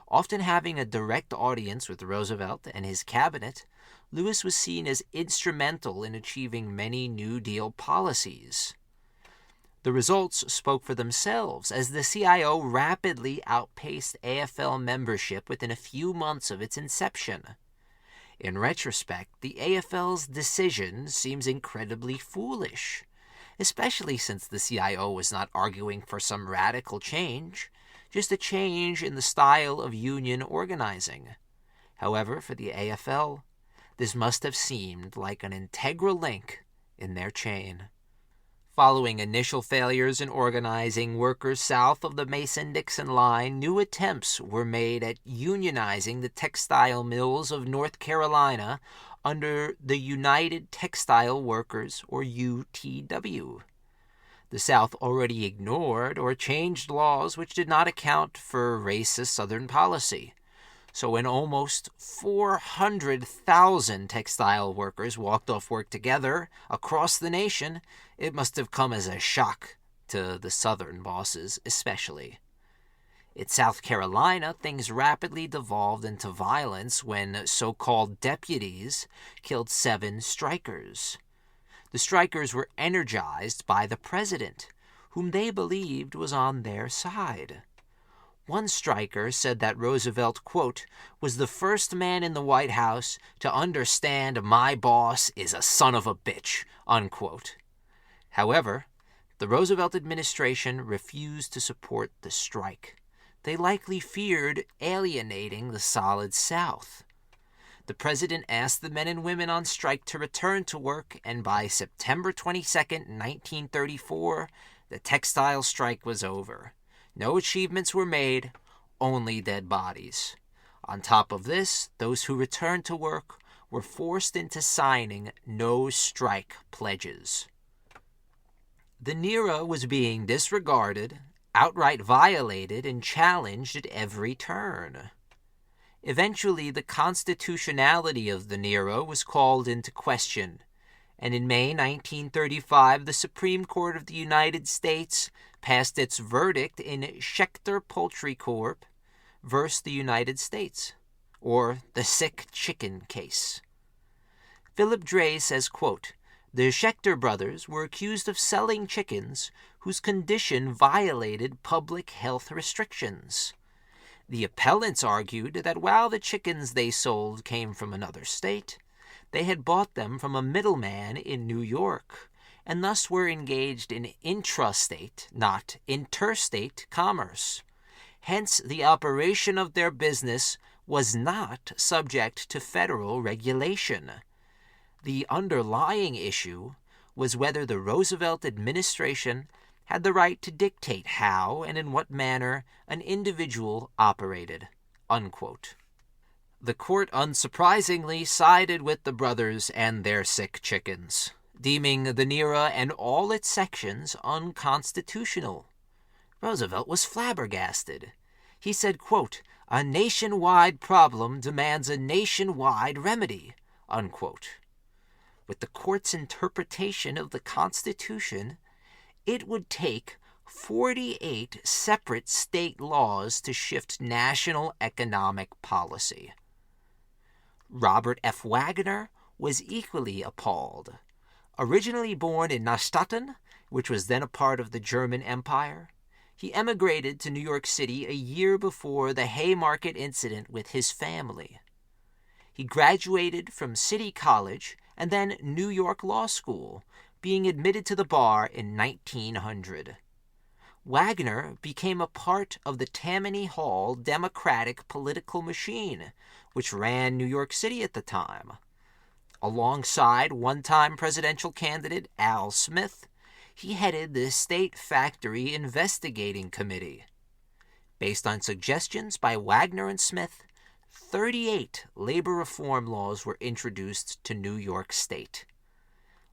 Often having a direct audience with Roosevelt and his cabinet, Lewis was seen as instrumental in achieving many New Deal policies. The results spoke for themselves as the CIO rapidly outpaced AFL membership within a few months of its inception. In retrospect, the AFL's decision seems incredibly foolish, especially since the CIO was not arguing for some radical change, just a change in the style of union organizing. However, for the AFL, this must have seemed like an integral link in their chain. Following initial failures in organizing workers south of the Mason-Dixon line, new attempts were made at unionizing the textile mills of North Carolina under the United Textile Workers, or UTW. The South already ignored or changed laws which did not account for racist Southern policy. So when almost 400,000 textile workers walked off work together across the nation, it must have come as a shock to the Southern bosses especially. In South Carolina, things rapidly devolved into violence when so-called deputies killed 7 strikers. The strikers were energized by the president, whom they believed was on their side. One striker said that Roosevelt, quote, was the first man in the White House to understand my boss is a son of a bitch, unquote. However, the Roosevelt administration refused to support the strike. They likely feared alienating the Solid South. The president asked the men and women on strike to return to work, and by September 22, 1934, the textile strike was over. No achievements were made, only dead bodies. On top of this, those who returned to work were forced into signing no-strike pledges. The NERA was being disregarded, outright violated, and challenged at every turn. Eventually, the constitutionality of the NERA was called into question, and in May 1935, the Supreme Court of the United States passed its verdict in Schechter Poultry Corp. Versus the United States, or the sick chicken case. Philip Dray says, quote, the Schechter brothers were accused of selling chickens whose condition violated public health restrictions. The appellants argued that while the chickens they sold came from another state, they had bought them from a middleman in New York, and thus were engaged in intrastate, not interstate, commerce. Hence, the operation of their business was not subject to federal regulation. The underlying issue was whether the Roosevelt administration had the right to dictate how and in what manner an individual operated, unquote. The court unsurprisingly sided with the brothers and their sick chickens, deeming the NERA and all its sections unconstitutional. Roosevelt was flabbergasted. He said, quote, a nationwide problem demands a nationwide remedy, unquote. With the court's interpretation of the Constitution, it would take 48 separate state laws to shift national economic policy. Robert F. Wagner was equally appalled. Originally born in Mastodon, which was then a part of the German Empire, he emigrated to New York City a year before the Haymarket incident with his family. He graduated from City College and then New York Law School, being admitted to the bar in 1900. Wagner became a part of the Tammany Hall Democratic political machine, which ran New York City at the time. Alongside one-time presidential candidate Al Smith, he headed the State Factory Investigating Committee. Based on suggestions by Wagner and Smith, 38 labor reform laws were introduced to New York State.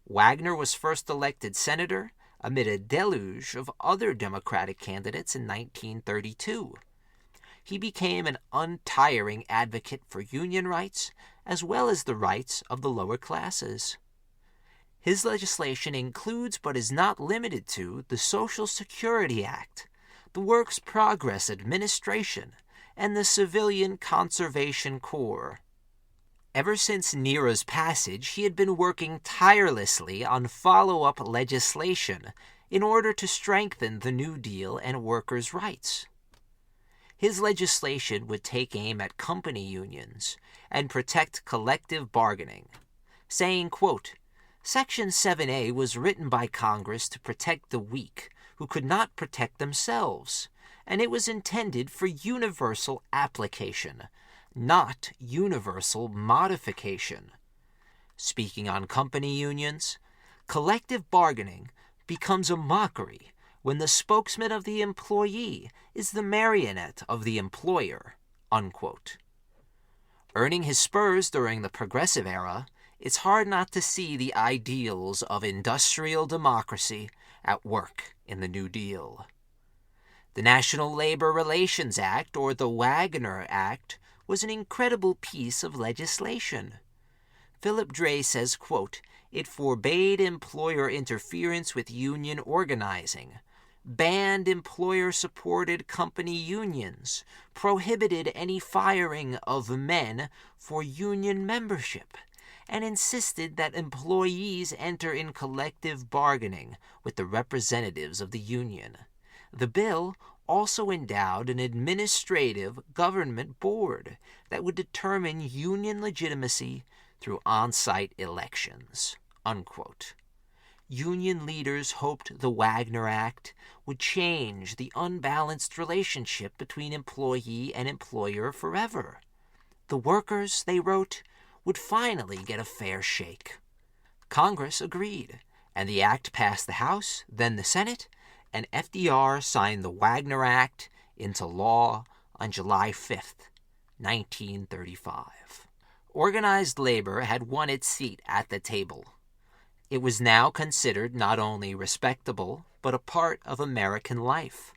Wagner was first elected senator amid a deluge of other Democratic candidates in 1932. He became an untiring advocate for union rights as well as the rights of the lower classes. His legislation includes but is not limited to the Social Security Act, the Works Progress Administration, and the Civilian Conservation Corps. Ever since NERA's passage, he had been working tirelessly on follow-up legislation in order to strengthen the New Deal and workers' rights. His legislation would take aim at company unions and protect collective bargaining, saying, quote, Section 7A was written by Congress to protect the weak who could not protect themselves, and it was intended for universal application, not universal modification. Speaking on company unions, collective bargaining becomes a mockery when the spokesman of the employee is the marionette of the employer, unquote. Earning his spurs during the Progressive era, it's hard not to see the ideals of industrial democracy at work in the New Deal. The National Labor Relations Act, or the Wagner Act, was an incredible piece of legislation. Philip Dray says, quote, it forbade employer interference with union organizing, banned employer-supported company unions, prohibited any firing of men for union membership, and insisted that employees enter in collective bargaining with the representatives of the union. The bill also endowed an administrative government board that would determine union legitimacy through on-site elections, unquote. Union leaders hoped the Wagner Act would change the unbalanced relationship between employee and employer forever. The workers, they wrote, would finally get a fair shake. Congress agreed, and the act passed the House, then the Senate, and FDR signed the Wagner Act into law on July 5th, 1935. Organized labor had won its seat at the table. It was now considered not only respectable, but a part of American life.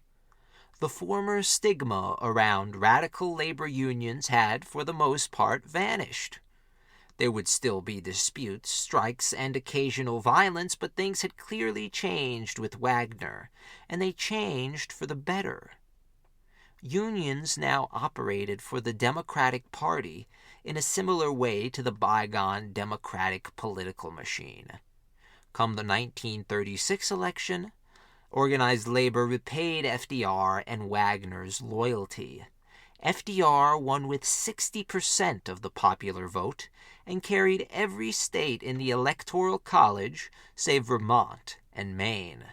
The former stigma around radical labor unions had, for the most part, vanished. There would still be disputes, strikes, and occasional violence, but things had clearly changed with Wagner, and they changed for the better. Unions now operated for the Democratic Party in a similar way to the bygone Democratic political machine. Come the 1936 election, organized labor repaid FDR and Wagner's loyalty. FDR won with 60% of the popular vote and carried every state in the Electoral College save Vermont and Maine.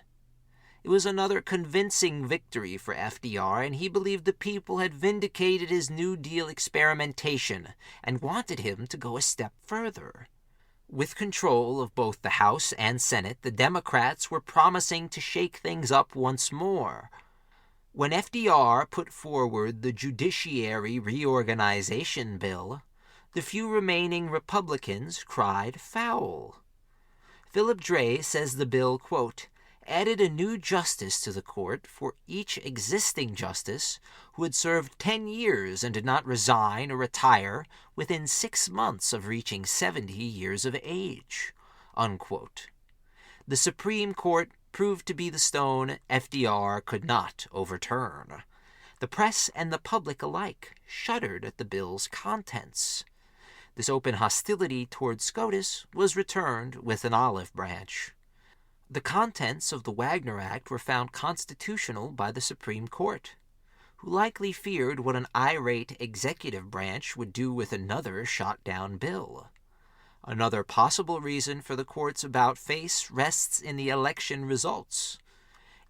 It was another convincing victory for FDR, and he believed the people had vindicated his New Deal experimentation and wanted him to go a step further. With control of both the House and Senate, the Democrats were promising to shake things up once more. When FDR put forward the Judiciary Reorganization Bill, the few remaining Republicans cried foul. Philip Dray says the bill, quote, added a new justice to the court for each existing justice who had served 10 years and did not resign or retire within 6 months of reaching 70 years of age, unquote. The Supreme Court proved to be the stone FDR could not overturn. The press and the public alike shuddered at the bill's contents. This open hostility toward SCOTUS was returned with an olive branch. The contents of the Wagner Act were found constitutional by the Supreme Court, who likely feared what an irate executive branch would do with another shot-down bill. Another possible reason for the court's about-face rests in the election results.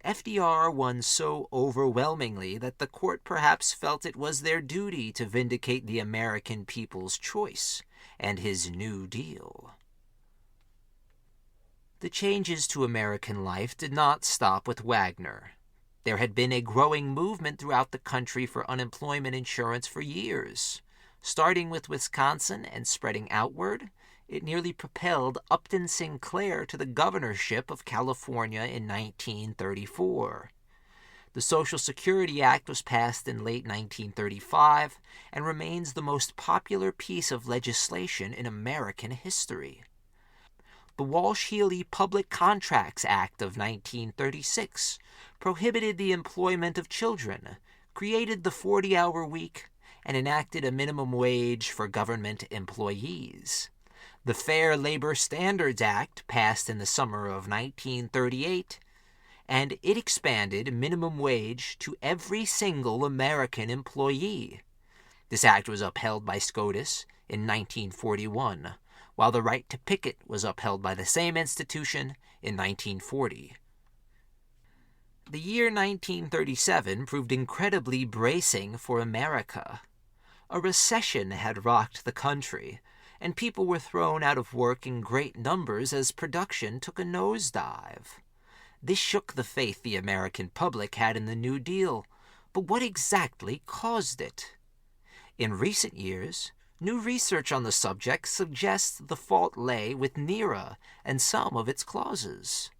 FDR won so overwhelmingly that the court perhaps felt it was their duty to vindicate the American people's choice and his New Deal. The changes to American life did not stop with Wagner. There had been a growing movement throughout the country for unemployment insurance for years. Starting with Wisconsin and spreading outward, it nearly propelled Upton Sinclair to the governorship of California in 1934. The Social Security Act was passed in late 1935 and remains the most popular piece of legislation in American history. The Walsh-Healy Public Contracts Act of 1936 prohibited the employment of children, created the 40-hour week, and enacted a minimum wage for government employees. The Fair Labor Standards Act passed in the summer of 1938, and it expanded minimum wage to every single American employee. This act was upheld by SCOTUS in 1941, while the right to picket was upheld by the same institution in 1940. The year 1937 proved incredibly bracing for America. A recession had rocked the country, and people were thrown out of work in great numbers as production took a nosedive. This shook the faith the American public had in the New Deal, but what exactly caused it? In recent years, new research on the subject suggests the fault lay with NERA and some of its clauses.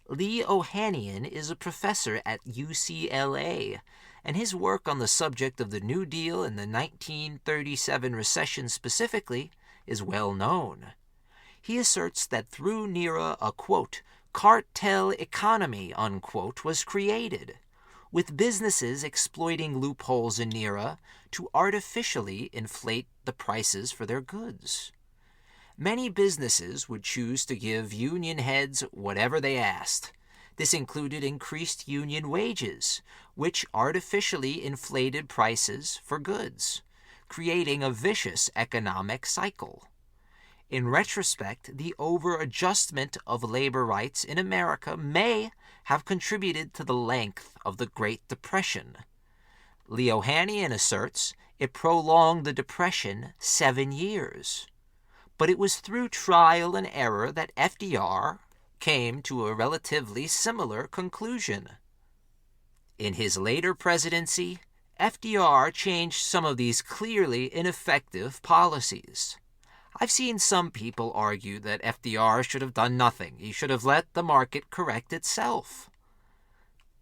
Lee Ohanian is a professor at UCLA, and his work on the subject of the New Deal and the 1937 recession specifically is well known. He asserts that through NERA a, quote, cartel economy, unquote, was created, with businesses exploiting loopholes in NERA to artificially inflate the prices for their goods. Many businesses would choose to give union heads whatever they asked. This included increased union wages, which artificially inflated prices for goods, creating a vicious economic cycle. In retrospect, the over-adjustment of labor rights in America may have contributed to the length of the Great Depression. Leo Ohanian asserts it prolonged the Depression 7 years. But it was through trial and error that FDR came to a relatively similar conclusion. In his later presidency, FDR changed some of these clearly ineffective policies. I've seen some people argue that FDR should have done nothing. He should have let the market correct itself.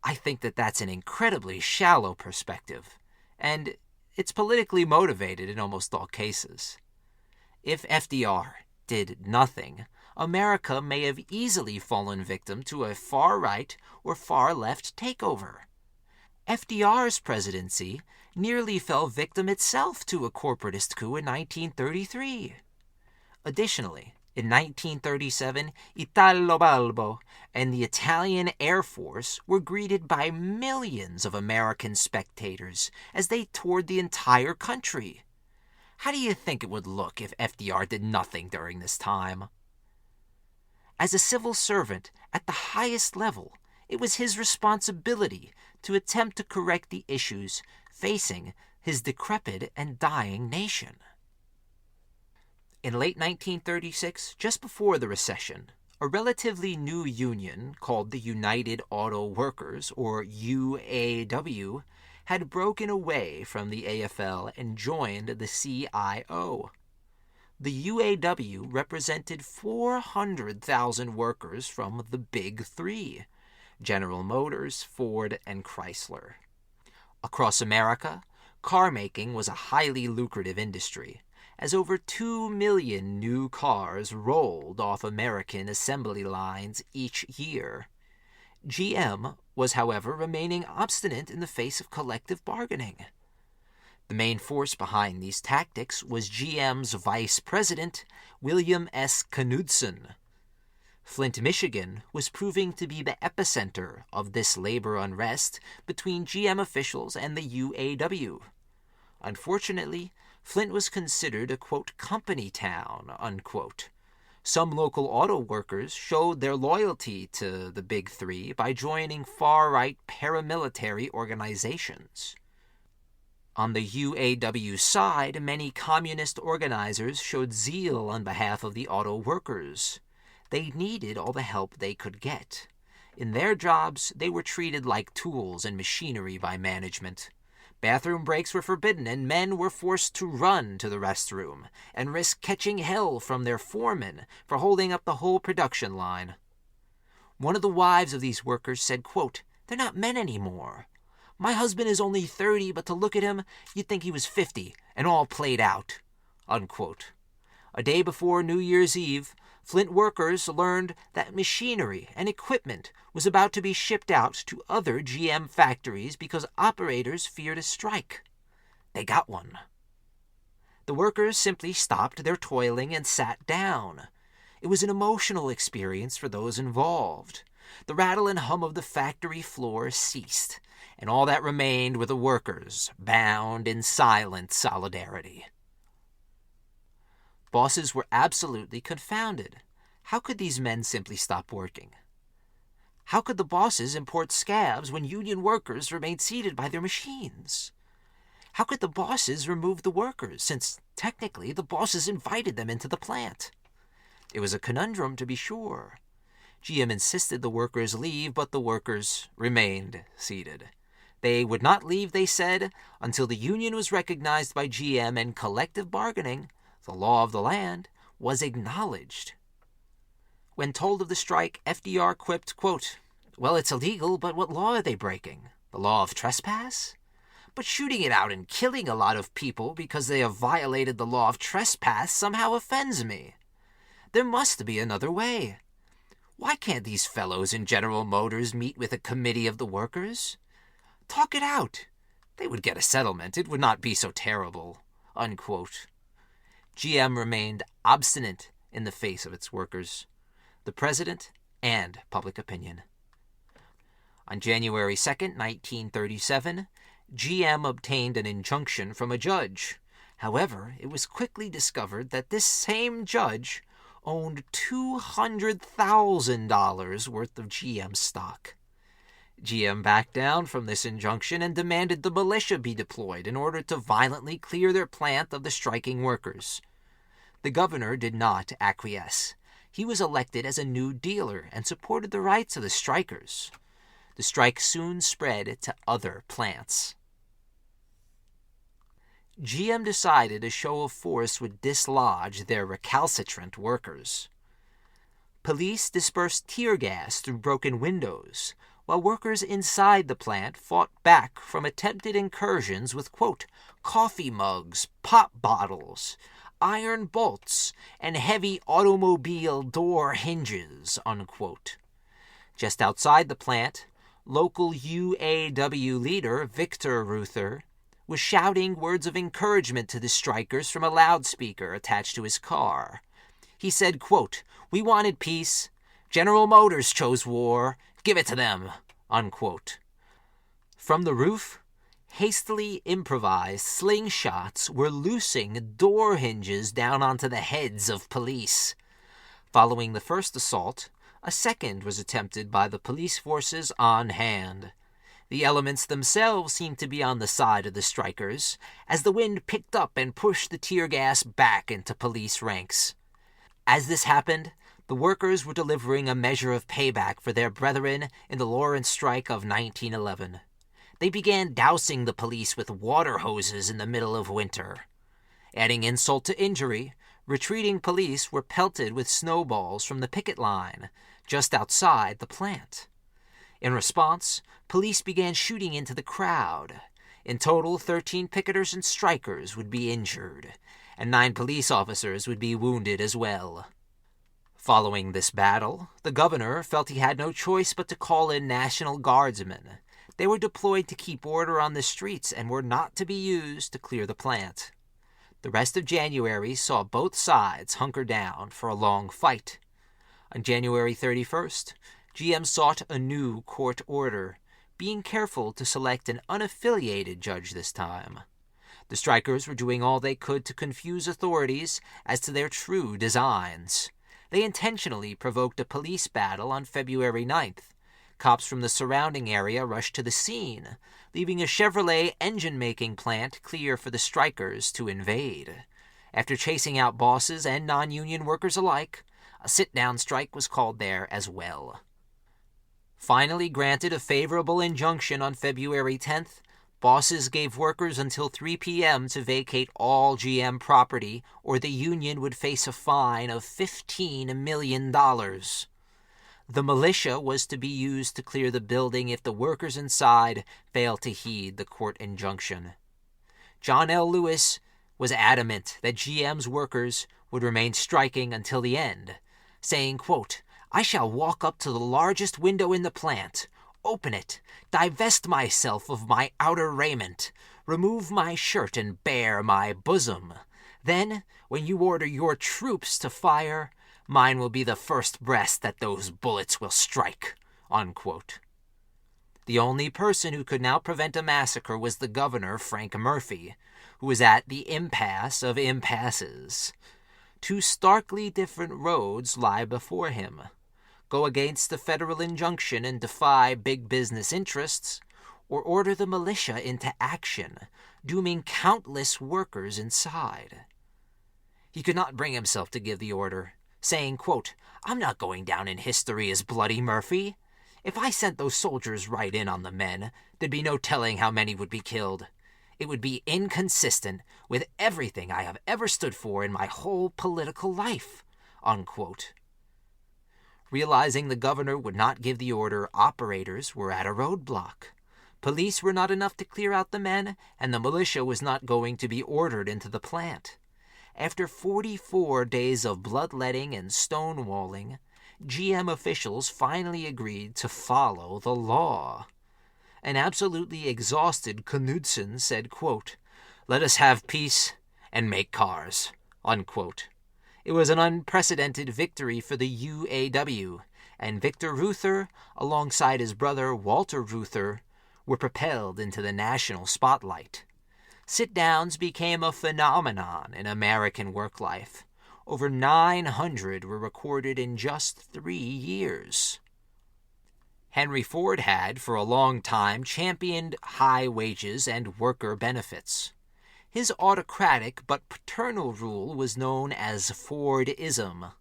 I think that that's an incredibly shallow perspective, and it's politically motivated in almost all cases. If FDR did nothing, America may have easily fallen victim to a far-right or far-left takeover. FDR's presidency nearly fell victim itself to a corporatist coup in 1933. Additionally, in 1937, Italo Balbo and the Italian Air Force were greeted by millions of American spectators as they toured the entire country. How do you think it would look if FDR did nothing during this time? As a civil servant at the highest level, it was his responsibility to attempt to correct the issues facing his decrepit and dying nation. In late 1936, just before the recession, a relatively new union called the United Auto Workers, or UAW, had broken away from the AFL and joined the CIO. The UAW represented 400,000 workers from the Big Three: General Motors, Ford, and Chrysler. Across America, car making was a highly lucrative industry, as over 2 million new cars rolled off American assembly lines each year. GM was, however, remaining obstinate in the face of collective bargaining. The main force behind these tactics was GM's vice president, William S. Knudsen. Flint, Michigan was proving to be the epicenter of this labor unrest between GM officials and the UAW. Unfortunately, Flint was considered a, quote, company town, unquote. Some local auto workers showed their loyalty to the Big Three by joining far-right paramilitary organizations. On the UAW side, many communist organizers showed zeal on behalf of the auto workers. They needed all the help they could get. In their jobs, they were treated like tools and machinery by management. Bathroom breaks were forbidden, and men were forced to run to the restroom and risk catching hell from their foreman for holding up the whole production line. One of the wives of these workers said, quote, "They're not men anymore. My husband is only 30, but to look at him, you'd think he was 50 and all played out," unquote. A day before New Year's Eve, Flint workers learned that machinery and equipment was about to be shipped out to other GM factories because operators feared a strike. They got one. The workers simply stopped their toiling and sat down. It was an emotional experience for those involved. The rattle and hum of the factory floor ceased, and all that remained were the workers, bound in silent solidarity. Bosses were absolutely confounded. How could these men simply stop working? How could the bosses import scabs when union workers remained seated by their machines? How could the bosses remove the workers, since technically the bosses invited them into the plant? It was a conundrum, to be sure. GM insisted the workers leave, but the workers remained seated. They would not leave, they said, until the union was recognized by GM and collective bargaining, the law of the land, was acknowledged. When told of the strike, FDR quipped, quote, "Well, it's illegal, but what law are they breaking? The law of trespass? But shooting it out and killing a lot of people because they have violated the law of trespass somehow offends me. There must be another way. Why can't these fellows in General Motors meet with a committee of the workers? Talk it out. They would get a settlement. It would not be so terrible." Unquote. GM remained obstinate in the face of its workers, the president, and public opinion. On January 2nd, 1937, GM obtained an injunction from a judge. However, it was quickly discovered that this same judge owned $200,000 worth of GM stock. GM backed down from this injunction and demanded the militia be deployed in order to violently clear their plant of the striking workers. The governor did not acquiesce. He was elected as a new dealer and supported the rights of the strikers. The strike soon spread to other plants. GM decided a show of force would dislodge their recalcitrant workers. Police dispersed tear gas through broken windows, while workers inside the plant fought back from attempted incursions with, quote, "coffee mugs, pop bottles, iron bolts, and heavy automobile door hinges," unquote. Just outside the plant, local UAW leader Victor Reuther was shouting words of encouragement to the strikers from a loudspeaker attached to his car. He said, quote, "We wanted peace. General Motors chose war. Give it to them," unquote. From the roof, hastily improvised slingshots were loosing door hinges down onto the heads of police. Following the first assault, a second was attempted by the police forces on hand. The elements themselves seemed to be on the side of the strikers, as the wind picked up and pushed the tear gas back into police ranks. As this happened, the workers were delivering a measure of payback for their brethren in the Lawrence strike of 1911. They began dousing the police with water hoses in the middle of winter. Adding insult to injury, retreating police were pelted with snowballs from the picket line just outside the plant. In response, police began shooting into the crowd. In total, 13 picketers and strikers would be injured, and 9 police officers would be wounded as well. Following this battle, the governor felt he had no choice but to call in National Guardsmen. They were deployed to keep order on the streets and were not to be used to clear the plant. The rest of January saw both sides hunker down for a long fight. On January 31st, GM sought a new court order, being careful to select an unaffiliated judge this time. The strikers were doing all they could to confuse authorities as to their true designs. They intentionally provoked a police battle on February 9th. Cops from the surrounding area rushed to the scene, leaving a Chevrolet engine-making plant clear for the strikers to invade. After chasing out bosses and non-union workers alike, a sit-down strike was called there as well. Finally granted a favorable injunction on February 10th, bosses gave workers until 3 p.m. to vacate all GM property, or the union would face a fine of $15 million. The militia was to be used to clear the building if the workers inside failed to heed the court injunction. John L. Lewis was adamant that GM's workers would remain striking until the end. saying, quote, "I shall walk up to the largest window in the plant, open it, divest myself of my outer raiment, remove my shirt and bare my bosom. Then, when you order your troops to fire, mine will be the first breast that those bullets will strike," unquote. The only person who could now prevent a massacre was the governor, Frank Murphy, who was at the impasse of impasses. Two starkly different roads lie before him. Go against the federal injunction and defy big business interests, or order the militia into action, dooming countless workers inside. He could not bring himself to give the order, saying, quote, "I'm not going down in history as Bloody Murphy. If I sent those soldiers right in on the men, there'd be no telling how many would be killed. It would be inconsistent with everything I have ever stood for in my whole political life," unquote. Realizing the governor would not give the order, operators were at a roadblock. Police were not enough to clear out the men, and the militia was not going to be ordered into the plant. After 44 days of bloodletting and stonewalling, GM officials finally agreed to follow the law. An absolutely exhausted Knudsen said, quote, "Let us have peace and make cars," unquote. It was an unprecedented victory for the UAW, and Victor Reuther, alongside his brother Walter Reuther, were propelled into the national spotlight. Sit-downs became a phenomenon in American work life. Over 900 were recorded in just 3 years. Henry Ford had, for a long time, championed high wages and worker benefits. His autocratic but paternal rule was known as Fordism.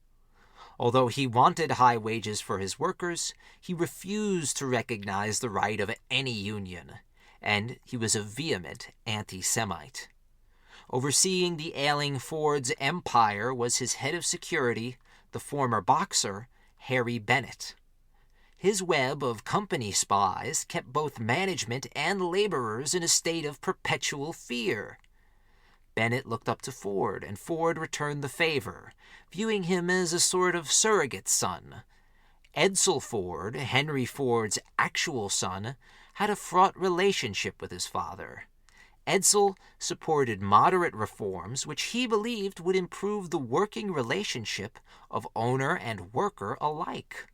Although he wanted high wages for his workers, he refused to recognize the right of any union, and he was a vehement anti-Semite. Overseeing the ailing Ford's empire was his head of security, the former boxer, Harry Bennett. His web of company spies kept both management and laborers in a state of perpetual fear. Bennett looked up to Ford, and Ford returned the favor, viewing him as a sort of surrogate son. Edsel Ford, Henry Ford's actual son, had a fraught relationship with his father. Edsel supported moderate reforms which he believed would improve the working relationship of owner and worker alike.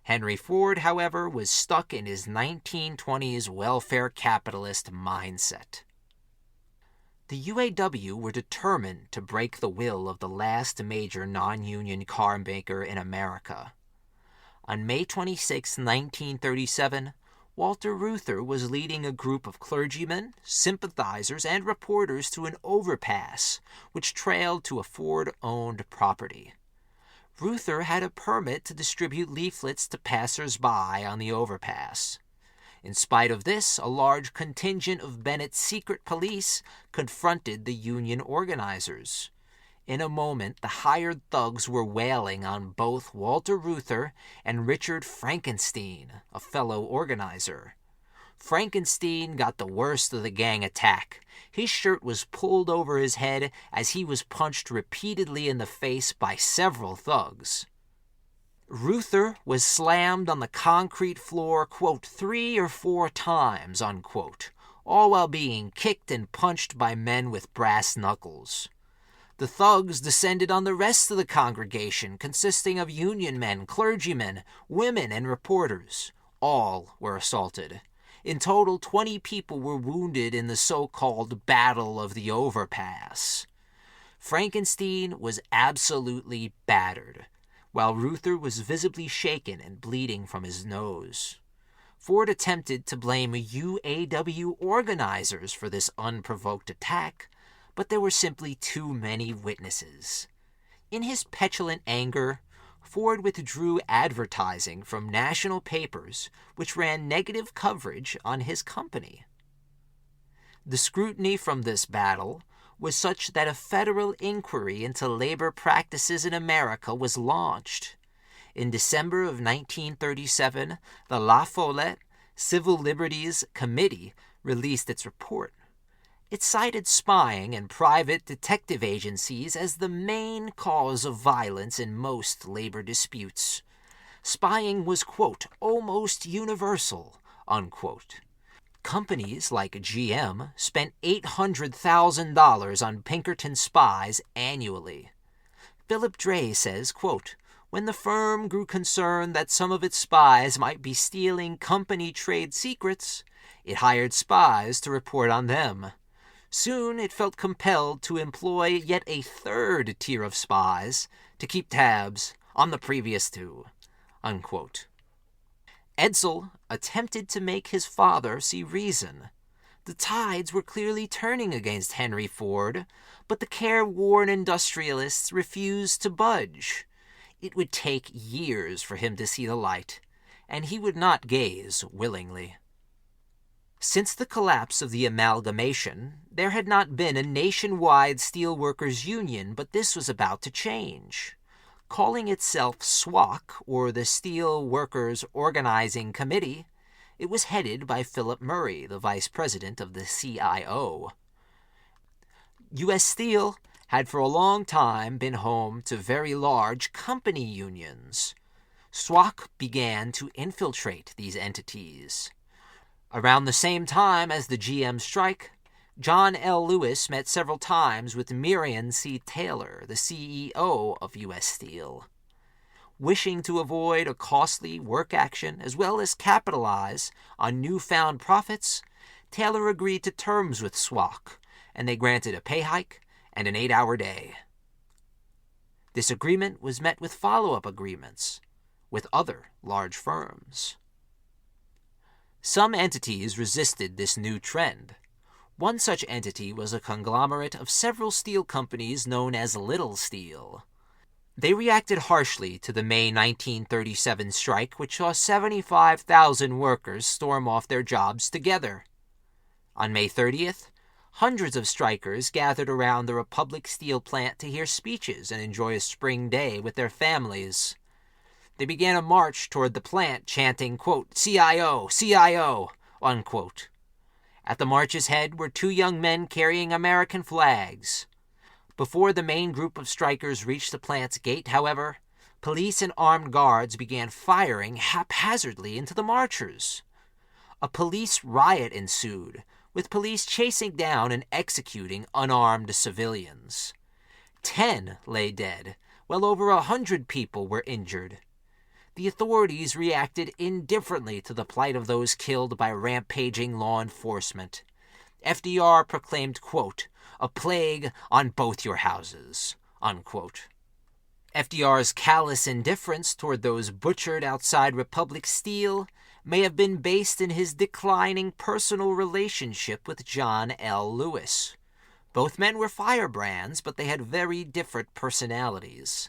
Henry Ford, however, was stuck in his 1920s welfare capitalist mindset. The UAW were determined to break the will of the last major non-union car maker in America. On May 26, 1937, Walter Reuther was leading a group of clergymen, sympathizers, and reporters to an overpass which trailed to a Ford-owned property. Reuther had a permit to distribute leaflets to passers-by on the overpass. In spite of this, a large contingent of Bennett's secret police confronted the union organizers. In a moment, the hired thugs were wailing on both Walter Reuther and Richard Frankenstein, a fellow organizer. Frankenstein got the worst of the gang attack. His shirt was pulled over his head as he was punched repeatedly in the face by several thugs. Reuther was slammed on the concrete floor, quote, 3 or 4 times, unquote, all while being kicked and punched by men with brass knuckles. The thugs descended on the rest of the congregation, consisting of union men, clergymen, women, and reporters. All were assaulted. In total, 20 people were wounded in the so-called Battle of the Overpass. Frankenstein was absolutely battered, while Reuther was visibly shaken and bleeding from his nose. Ford attempted to blame UAW organizers for this unprovoked attack, but there were simply too many witnesses. In his petulant anger, Ford withdrew advertising from national papers which ran negative coverage on his company. The scrutiny from this battle was such that a federal inquiry into labor practices in America was launched. In December of 1937, the La Follette Civil Liberties Committee released its report. It cited spying and private detective agencies as the main cause of violence in most labor disputes. Spying was, quote, almost universal, unquote. Companies like GM spent $800,000 on Pinkerton spies annually. Philip Dray says, quote, when the firm grew concerned that some of its spies might be stealing company trade secrets, it hired spies to report on them. Soon it felt compelled to employ yet a third tier of spies to keep tabs on the previous two, unquote. Edsel attempted to make his father see reason. The tides were clearly turning against Henry Ford, but the careworn industrialists refused to budge. It would take years for him to see the light, and he would not gaze willingly. Since the collapse of the amalgamation, there had not been a nationwide steelworkers' union, but this was about to change. Calling itself SWOC, or the Steel Workers Organizing Committee, it was headed by Philip Murray, the vice president of the CIO. U.S. Steel had for a long time been home to very large company unions. SWOC began to infiltrate these entities. Around the same time as the GM strike, John L. Lewis met several times with Miriam C. Taylor, the CEO of U.S. Steel. Wishing to avoid a costly work action as well as capitalize on newfound profits, Taylor agreed to terms with SWOC, and they granted a pay hike and an 8-hour day. This agreement was met with follow-up agreements with other large firms. Some entities resisted this new trend. One such entity was a conglomerate of several steel companies known as Little Steel. They reacted harshly to the May 1937 strike, which saw 75,000 workers storm off their jobs together. On May 30th, hundreds of strikers gathered around the Republic Steel plant to hear speeches and enjoy a spring day with their families. They began a march toward the plant, chanting, quote, CIO, CIO, unquote. At the march's head were two young men carrying American flags. Before the main group of strikers reached the plant's gate, however, police and armed guards began firing haphazardly into the marchers. A police riot ensued, with police chasing down and executing unarmed civilians. 10 lay dead, while over 100 people were injured. The authorities reacted indifferently to the plight of those killed by rampaging law enforcement. FDR proclaimed, quote, a plague on both your houses, unquote. FDR's callous indifference toward those butchered outside Republic Steel may have been based in his declining personal relationship with John L. Lewis. Both men were firebrands, but they had very different personalities.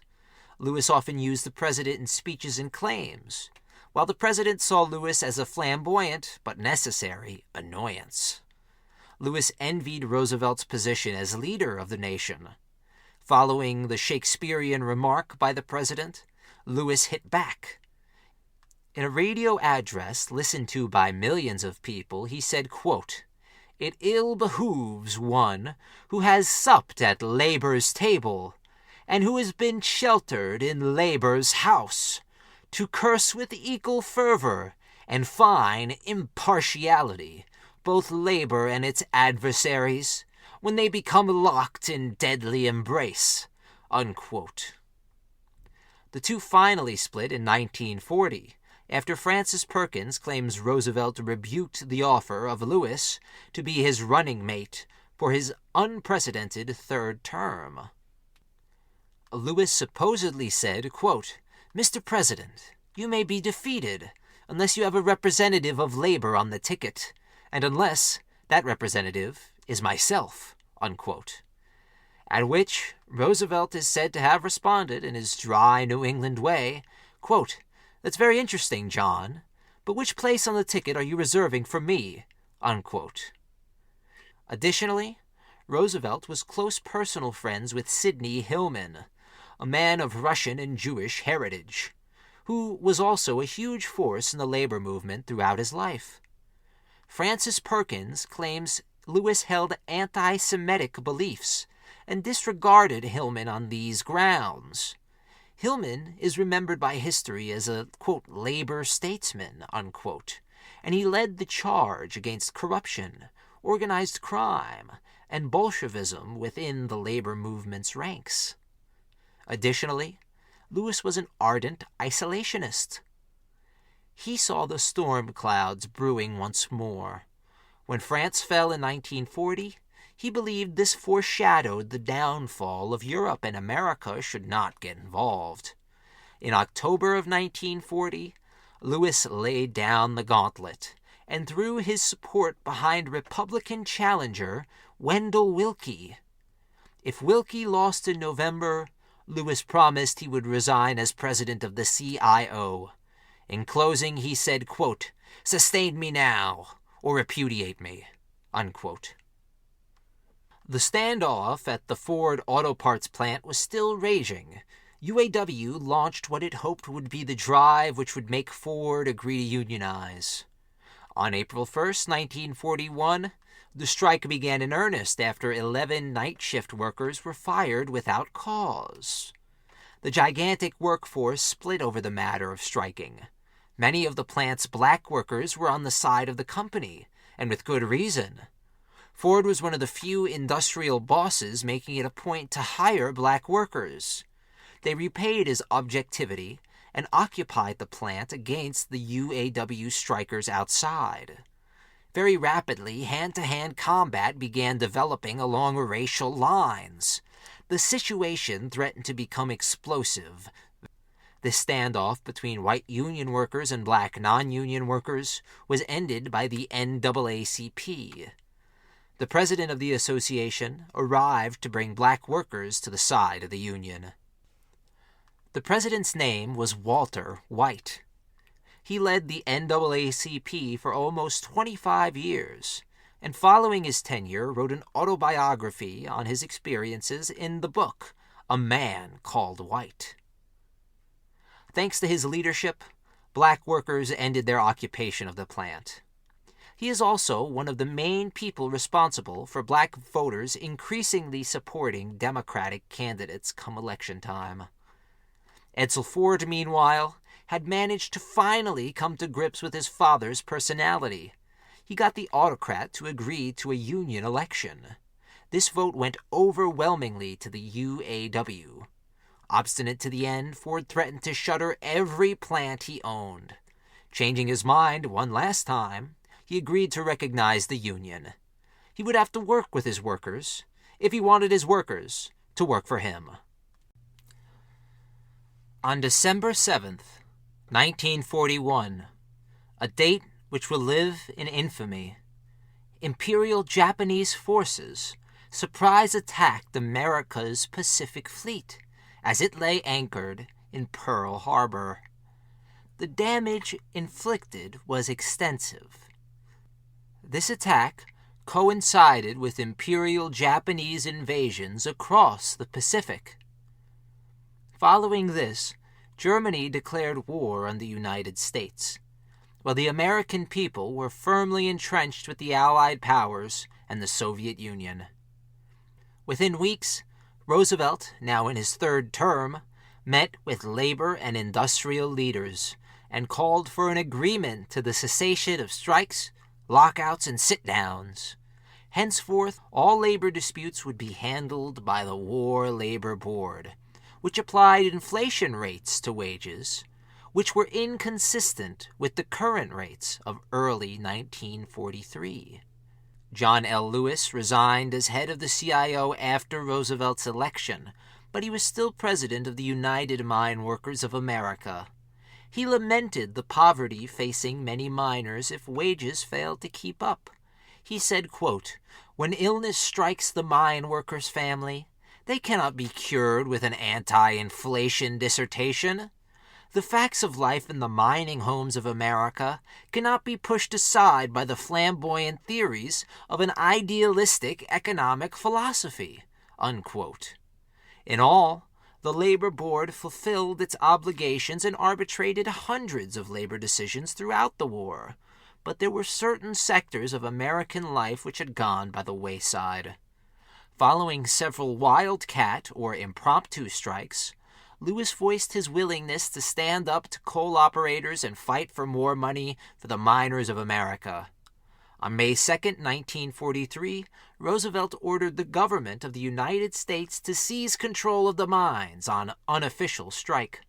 Lewis often used the president in speeches and claims, while the president saw Lewis as a flamboyant, but necessary, annoyance. Lewis envied Roosevelt's position as leader of the nation. Following the Shakespearean remark by the president, Lewis hit back. In a radio address listened to by millions of people, he said, quote, it ill behooves one who has supped at labor's table, and who has been sheltered in labor's house, to curse with equal fervor and fine impartiality both labor and its adversaries, when they become locked in deadly embrace, unquote. The two finally split in 1940, after Francis Perkins claims Roosevelt rebuked the offer of Lewis to be his running mate for his unprecedented third term. Lewis supposedly said, quote, Mr. President, you may be defeated unless you have a representative of labor on the ticket, and unless that representative is myself, unquote. At which Roosevelt is said to have responded in his dry New England way, quote, that's very interesting, John, but which place on the ticket are you reserving for me, unquote. Additionally, Roosevelt was close personal friends with Sidney Hillman, a man of Russian and Jewish heritage, who was also a huge force in the labor movement throughout his life. Francis Perkins claims Lewis held anti-Semitic beliefs and disregarded Hillman on these grounds. Hillman is remembered by history as a, quote, labor statesman, unquote, and he led the charge against corruption, organized crime, and Bolshevism within the labor movement's ranks. Additionally, Lewis was an ardent isolationist. He saw the storm clouds brewing once more. When France fell in 1940, he believed this foreshadowed the downfall of Europe and America should not get involved. In October of 1940, Lewis laid down the gauntlet and threw his support behind Republican challenger Wendell Willkie. If Willkie lost in November, Lewis promised he would resign as president of the CIO. In closing, he said, quote, "Sustain me now, or repudiate me," unquote. The standoff at the Ford Auto Parts plant was still raging. UAW launched what it hoped would be the drive which would make Ford agree to unionize. On April 1st, 1941, the strike began in earnest after 11 night shift workers were fired without cause. The gigantic workforce split over the matter of striking. Many of the plant's black workers were on the side of the company, and with good reason. Ford was one of the few industrial bosses making it a point to hire black workers. They repaid his objectivity and occupied the plant against the UAW strikers outside. Very rapidly, hand-to-hand combat began developing along racial lines. The situation threatened to become explosive. The standoff between white union workers and black non-union workers was ended by the NAACP. The president of the association arrived to bring black workers to the side of the union. The president's name was Walter White. He led the NAACP for almost 25 years, and following his tenure wrote an autobiography on his experiences in the book, A Man Called White. Thanks to his leadership, black workers ended their occupation of the plant. He is also one of the main people responsible for black voters increasingly supporting Democratic candidates come election time. Edsel Ford, meanwhile, had managed to finally come to grips with his father's personality. He got the autocrat to agree to a union election. This vote went overwhelmingly to the UAW. Obstinate to the end, Ford threatened to shutter every plant he owned. Changing his mind one last time, he agreed to recognize the union. He would have to work with his workers if he wanted his workers to work for him. On December 7th, 1941, a date which will live in infamy, Imperial Japanese forces surprise attacked America's Pacific Fleet as it lay anchored in Pearl Harbor. The damage inflicted was extensive. This attack coincided with Imperial Japanese invasions across the Pacific. Following this, Germany declared war on the United States, while the American people were firmly entrenched with the Allied powers and the Soviet Union. Within weeks, Roosevelt, now in his third term, met with labor and industrial leaders and called for an agreement to the cessation of strikes, lockouts, and sit-downs. Henceforth, all labor disputes would be handled by the War Labor Board, which applied inflation rates to wages, which were inconsistent with the current rates of early 1943. John L. Lewis resigned as head of the CIO after Roosevelt's election, but he was still president of the United Mine Workers of America. He lamented the poverty facing many miners if wages failed to keep up. He said, quote, "When illness strikes the mine worker's family, they cannot be cured with an anti-inflation dissertation. The facts of life in the mining homes of America cannot be pushed aside by the flamboyant theories of an idealistic economic philosophy," unquote. In all, the Labor Board fulfilled its obligations and arbitrated hundreds of labor decisions throughout the war, but there were certain sectors of American life which had gone by the wayside. Following several wildcat or impromptu strikes, Lewis voiced his willingness to stand up to coal operators and fight for more money for the miners of America. On May 2, 1943, Roosevelt ordered the government of the United States to seize control of the mines on unofficial strike.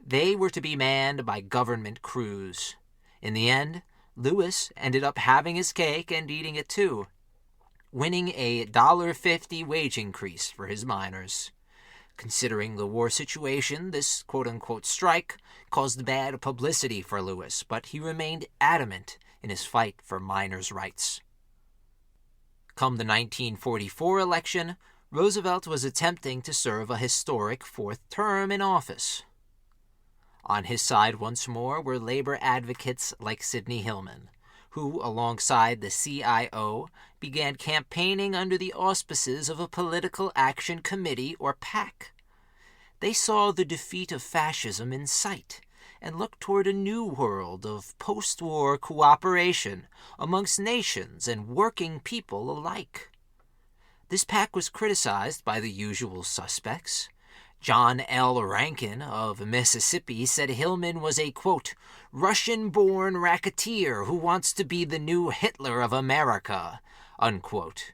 They were to be manned by government crews. In the end, Lewis ended up having his cake and eating it too, winning a $1.50 wage increase for his miners. Considering the war situation, this quote-unquote strike caused bad publicity for Lewis, but he remained adamant in his fight for miners' rights. Come the 1944 election, Roosevelt was attempting to serve a historic fourth term in office. On his side once more were labor advocates like Sidney Hillman, who, alongside the CIO, began campaigning under the auspices of a Political Action Committee, or PAC. They saw the defeat of fascism in sight and looked toward a new world of post-war cooperation amongst nations and working people alike. This PAC was criticized by the usual suspects. John L. Rankin of Mississippi said Hillman was a, quote, Russian-born racketeer who wants to be the new Hitler of America, unquote.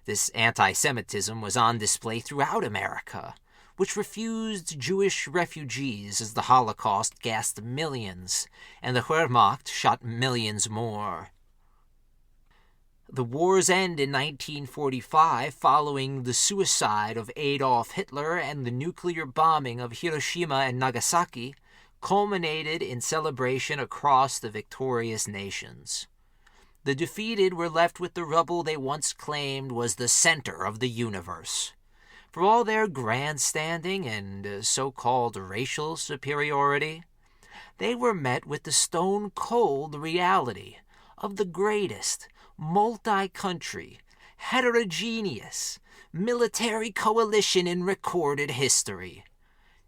This anti-Semitism was on display throughout America, which refused Jewish refugees as the Holocaust gassed millions, and the Wehrmacht shot millions more. The war's end in 1945, following the suicide of Adolf Hitler and the nuclear bombing of Hiroshima and Nagasaki, culminated in celebration across the victorious nations. The defeated were left with the rubble they once claimed was the center of the universe. For all their grandstanding and so-called racial superiority, they were met with the stone-cold reality of the greatest, multi-country, heterogeneous, military coalition in recorded history.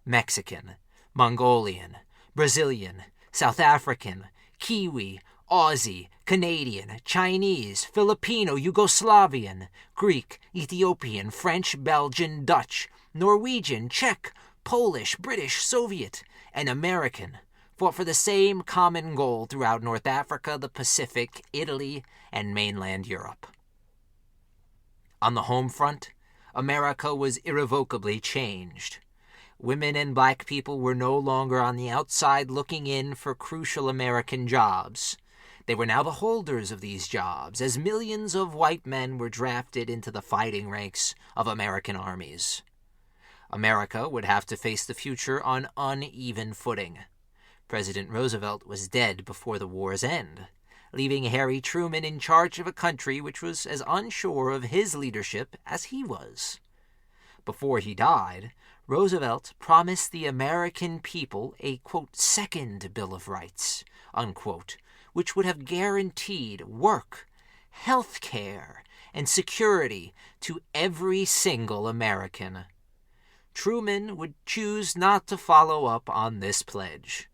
Mexican, Mongolian, Brazilian, South African, Kiwi, Aussie, Canadian, Chinese, Filipino, Yugoslavian, Greek, Ethiopian, French, Belgian, Dutch, Norwegian, Czech, Polish, British, Soviet, and American fought for the same common goal throughout North Africa, the Pacific, Italy, and mainland Europe. On the home front, America was irrevocably changed. Women and black people were no longer on the outside looking in for crucial American jobs. They were now the holders of these jobs, as millions of white men were drafted into the fighting ranks of American armies. America would have to face the future on uneven footing. President Roosevelt was dead before the war's end, leaving Harry Truman in charge of a country which was as unsure of his leadership as he was. Before he died, Roosevelt promised the American people a, quote, second Bill of Rights, unquote, which would have guaranteed work, health care, and security to every single American. Truman would choose not to follow up on this pledge.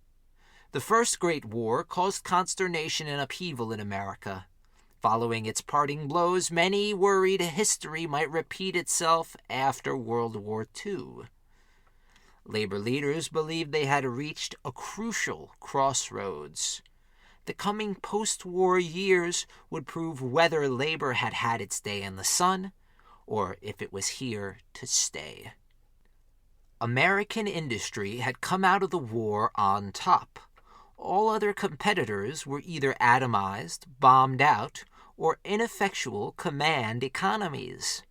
The First Great War caused consternation and upheaval in America. Following its parting blows, many worried history might repeat itself after World War II. Labor leaders believed they had reached a crucial crossroads. The coming post-war years would prove whether labor had had its day in the sun, or if it was here to stay. American industry had come out of the war on top. All other competitors were either atomized, bombed out, or ineffectual command economies.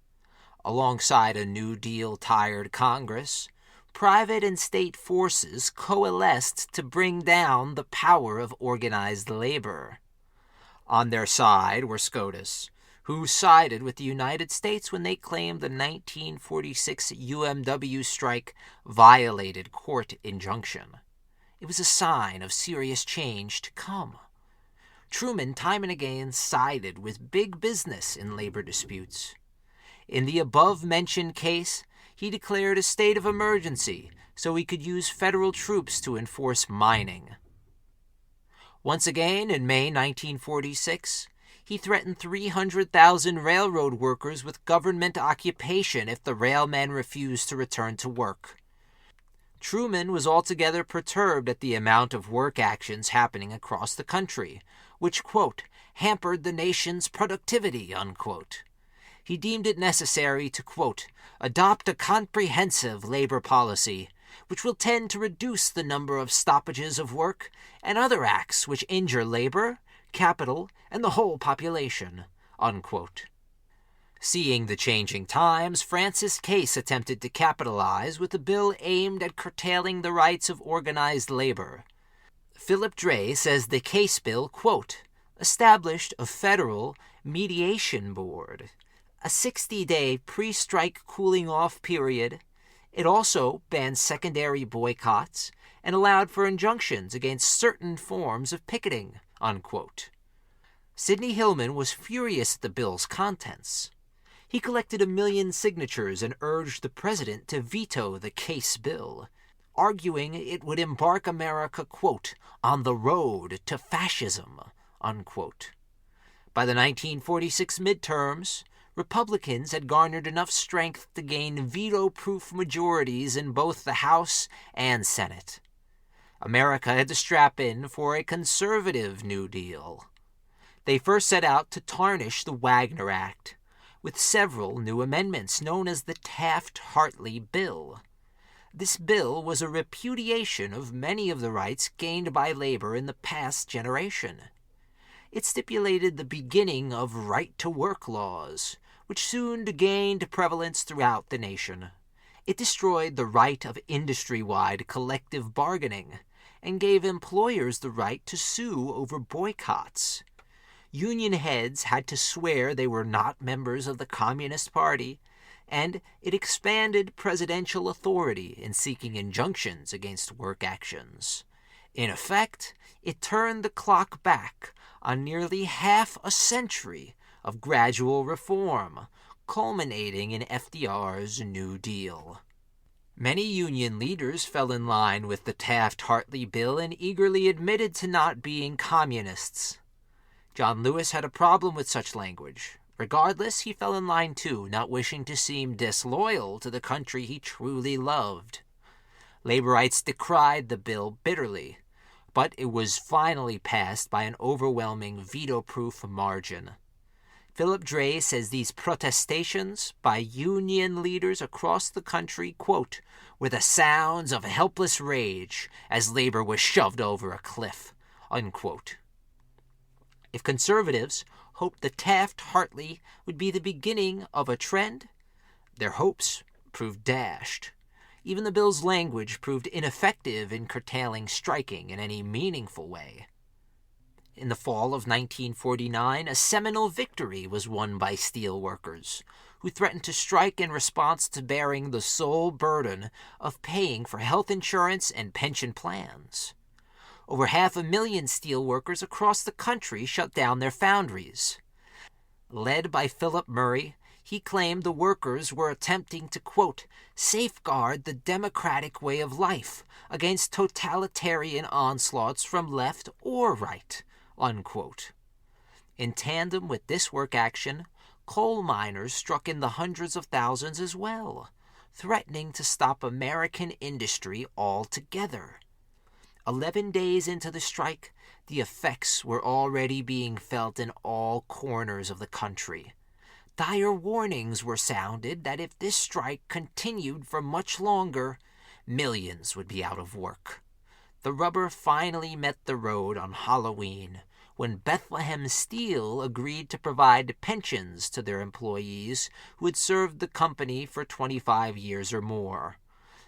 Alongside a New Deal-tired Congress, private and state forces coalesced to bring down the power of organized labor. On their side were SCOTUS, who sided with the United States when they claimed the 1946 UMW strike violated court injunction. It was a sign of serious change to come. Truman time and again sided with big business in labor disputes. In the above-mentioned case, he declared a state of emergency so he could use federal troops to enforce mining. Once again, in May 1946, he threatened 300,000 railroad workers with government occupation if the railmen refused to return to work. Truman was altogether perturbed at the amount of work actions happening across the country, which, quote, hampered the nation's productivity, unquote. He deemed it necessary to, quote, adopt a comprehensive labor policy, which will tend to reduce the number of stoppages of work and other acts which injure labor, capital, and the whole population, unquote. Seeing the changing times, Francis Case attempted to capitalize with a bill aimed at curtailing the rights of organized labor. Philip Dray says the Case bill, quote, established a federal mediation board, a 60-day pre-strike cooling-off period. It also banned secondary boycotts and allowed for injunctions against certain forms of picketing, unquote. Sidney Hillman was furious at the bill's contents. He collected 1 million signatures and urged the president to veto the Case bill, arguing it would embark America, quote, on the road to fascism, unquote. By the 1946 midterms, Republicans had garnered enough strength to gain veto-proof majorities in both the House and Senate. America had to strap in for a conservative New Deal. They first set out to tarnish the Wagner Act, with several new amendments known as the Taft-Hartley Bill. This bill was a repudiation of many of the rights gained by labor in the past generation. It stipulated the beginning of right-to-work laws, which soon gained prevalence throughout the nation. It destroyed the right of industry-wide collective bargaining and gave employers the right to sue over boycotts. Union heads had to swear they were not members of the Communist Party, and it expanded presidential authority in seeking injunctions against work actions. In effect, it turned the clock back on nearly half a century of gradual reform, culminating in FDR's New Deal. Many union leaders fell in line with the Taft-Hartley bill and eagerly admitted to not being communists. John Lewis had a problem with such language. Regardless, he fell in line too, not wishing to seem disloyal to the country he truly loved. Laborites decried the bill bitterly, but it was finally passed by an overwhelming veto-proof margin. Philip Dray says these protestations by union leaders across the country, quote, were the sounds of helpless rage as labor was shoved over a cliff, unquote. If conservatives hoped the Taft-Hartley would be the beginning of a trend, their hopes proved dashed. Even the bill's language proved ineffective in curtailing striking in any meaningful way. In the fall of 1949, a seminal victory was won by steel workers, who threatened to strike in response to bearing the sole burden of paying for health insurance and pension plans. Over 500,000 steel workers across the country shut down their foundries. Led by Philip Murray, he claimed the workers were attempting to, quote, safeguard the democratic way of life against totalitarian onslaughts from left or right, unquote. In tandem with this work action, coal miners struck in the hundreds of thousands as well, threatening to stop American industry altogether. 11 days into the strike, the effects were already being felt in all corners of the country. Dire warnings were sounded that if this strike continued for much longer, millions would be out of work. The rubber finally met the road on Halloween, when Bethlehem Steel agreed to provide pensions to their employees who had served the company for 25 years or more.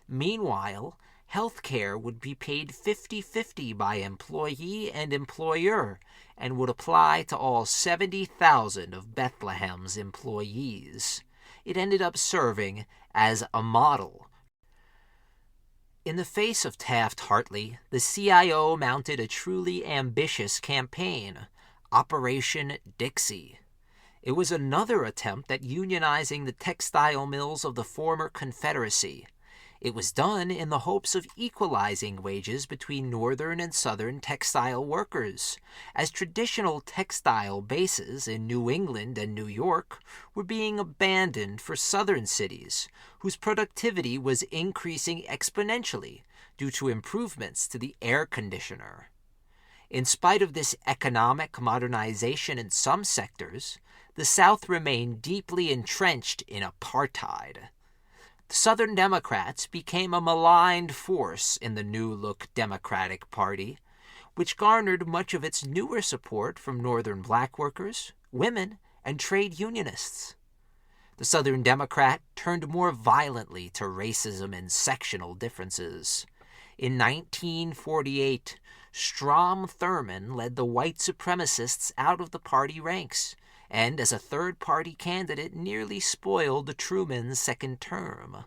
Meanwhile, health care would be paid 50-50 by employee and employer and would apply to all 70,000 of Bethlehem's employees. It ended up serving as a model. In the face of Taft-Hartley, the CIO mounted a truly ambitious campaign, Operation Dixie. It was another attempt at unionizing the textile mills of the former Confederacy. It was done in the hopes of equalizing wages between northern and southern textile workers, as traditional textile bases in New England and New York were being abandoned for southern cities, whose productivity was increasing exponentially due to improvements to the air conditioner. In spite of this economic modernization in some sectors, the South remained deeply entrenched in apartheid. The Southern Democrats became a maligned force in the new-look Democratic Party, which garnered much of its newer support from Northern black workers, women, and trade unionists. The Southern Democrat turned more violently to racism and sectional differences. In 1948, Strom Thurmond led the white supremacists out of the party ranks, and as a third-party candidate nearly spoiled Truman's second term.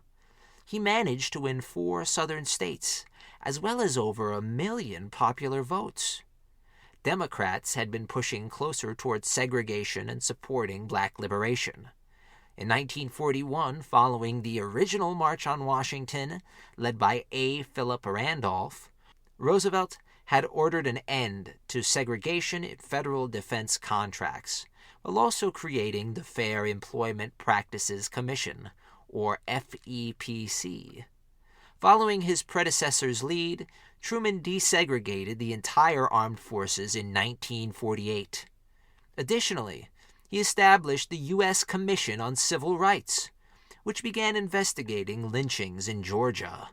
He managed to win 4 southern states, as well as over 1 million popular votes. Democrats had been pushing closer towards segregation and supporting black liberation. In 1941, following the original March on Washington, led by A. Philip Randolph, Roosevelt had ordered an end to segregation in federal defense contracts, while also creating the Fair Employment Practices Commission, or FEPC. Following his predecessor's lead, Truman desegregated the entire armed forces in 1948. Additionally, he established the U.S. Commission on Civil Rights, which began investigating lynchings in Georgia.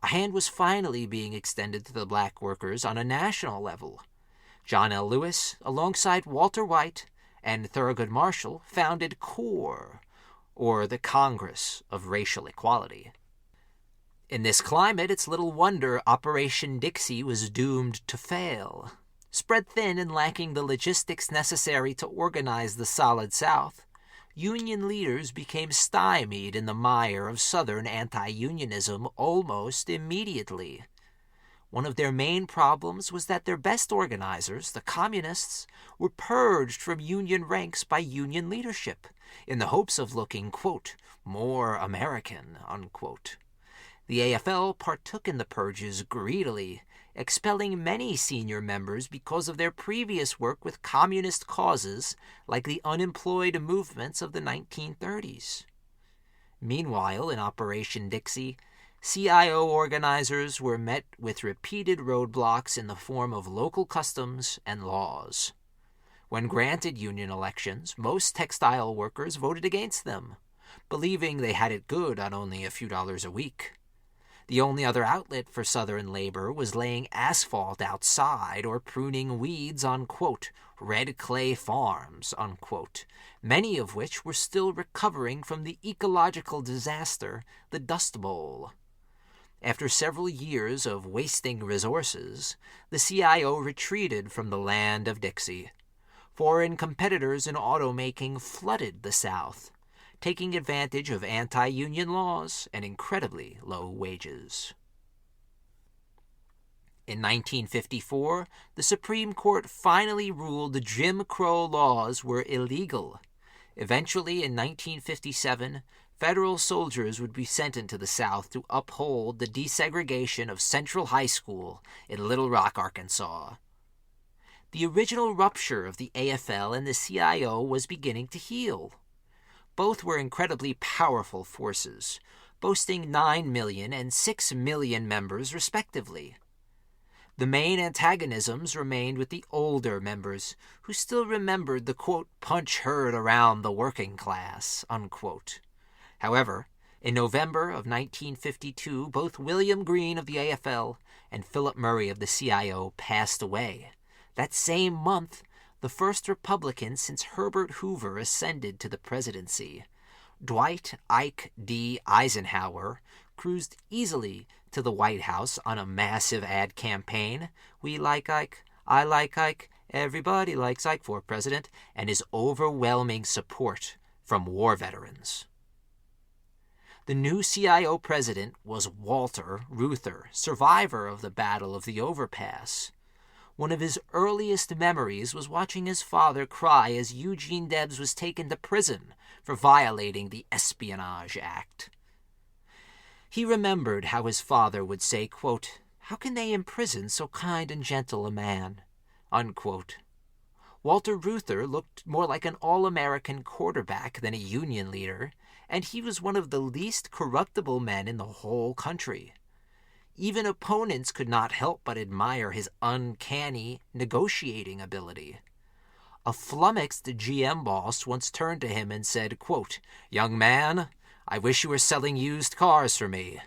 A hand was finally being extended to the black workers on a national level. John L. Lewis, alongside Walter White and Thurgood Marshall, founded CORE, or the Congress of Racial Equality. In this climate, it's little wonder Operation Dixie was doomed to fail. Spread thin and lacking the logistics necessary to organize the Solid South, Union leaders became stymied in the mire of Southern anti-unionism almost immediately. One of their main problems was that their best organizers, the Communists, were purged from Union ranks by Union leadership, in the hopes of looking, quote, more American, unquote. The AFL partook in the purges greedily, expelling many senior members because of their previous work with communist causes like the unemployed movements of the 1930s. Meanwhile, in Operation Dixie, CIO organizers were met with repeated roadblocks in the form of local customs and laws. When granted union elections, most textile workers voted against them, believing they had it good on only a few dollars a week. The only other outlet for Southern labor was laying asphalt outside or pruning weeds on, quote, red clay farms, unquote, many of which were still recovering from the ecological disaster, the Dust Bowl. After several years of wasting resources, the CIO retreated from the land of Dixie. Foreign competitors in automaking flooded the South, taking advantage of anti-union laws and incredibly low wages. In 1954, the Supreme Court finally ruled the Jim Crow laws were illegal. Eventually, in 1957, federal soldiers would be sent into the South to uphold the desegregation of Central High School in Little Rock, Arkansas. The original rupture of the AFL and the CIO was beginning to heal. Both were incredibly powerful forces, boasting 9 million and 6 million members respectively. The main antagonisms remained with the older members, who still remembered the, quote, punch heard around the working class, unquote. However, in November of 1952, both William Green of the AFL and Philip Murray of the CIO passed away. That same month, the first Republican since Herbert Hoover ascended to the presidency, Dwight Ike D. Eisenhower, cruised easily to the White House on a massive ad campaign, "We like Ike, I like Ike, everybody likes Ike for president," and his overwhelming support from war veterans. The new CIO president was Walter Reuther, survivor of the Battle of the Overpass. One of his earliest memories was watching his father cry as Eugene Debs was taken to prison for violating the Espionage Act. He remembered how his father would say, quote, "How can they imprison so kind and gentle a man?" Unquote. Walter Reuther looked more like an all-American quarterback than a Union leader, and he was one of the least corruptible men in the whole country. Even opponents could not help but admire his uncanny negotiating ability. A flummoxed GM boss once turned to him and said, quote, "Young man, I wish you were selling used cars for me."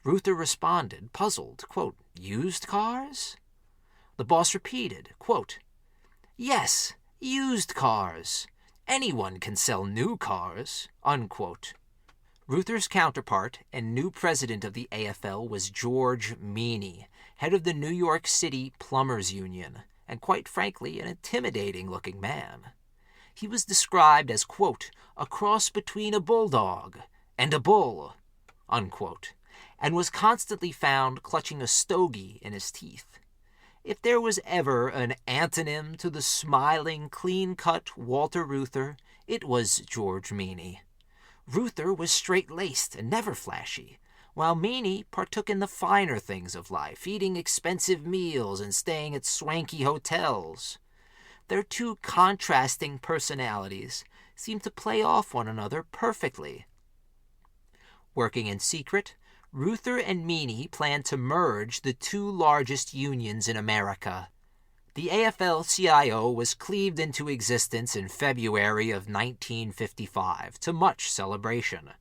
Reuther responded, puzzled, quote, "Used cars?" The boss repeated, quote, "Yes, used cars. Anyone can sell new cars," unquote. Reuther's counterpart and new president of the AFL was George Meany, head of the New York City Plumbers Union, and quite frankly, an intimidating-looking man. He was described as, quote, "a cross between a bulldog and a bull," unquote, and was constantly found clutching a stogie in his teeth. If there was ever an antonym to the smiling, clean-cut Walter Reuther, it was George Meany. Reuther was straight-laced and never flashy, while Meany partook in the finer things of life, eating expensive meals and staying at swanky hotels. Their two contrasting personalities seemed to play off one another perfectly. Working in secret, Reuther and Meany planned to merge the two largest unions in America. The AFL-CIO was cleaved into existence in February of 1955, to much celebration.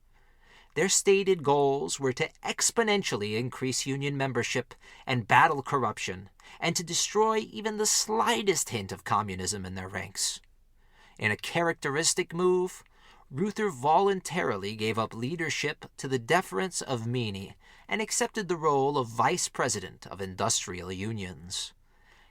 Their stated goals were to exponentially increase union membership and battle corruption, and to destroy even the slightest hint of communism in their ranks. In a characteristic move, Reuther voluntarily gave up leadership to the deference of Meany and accepted the role of vice president of industrial unions.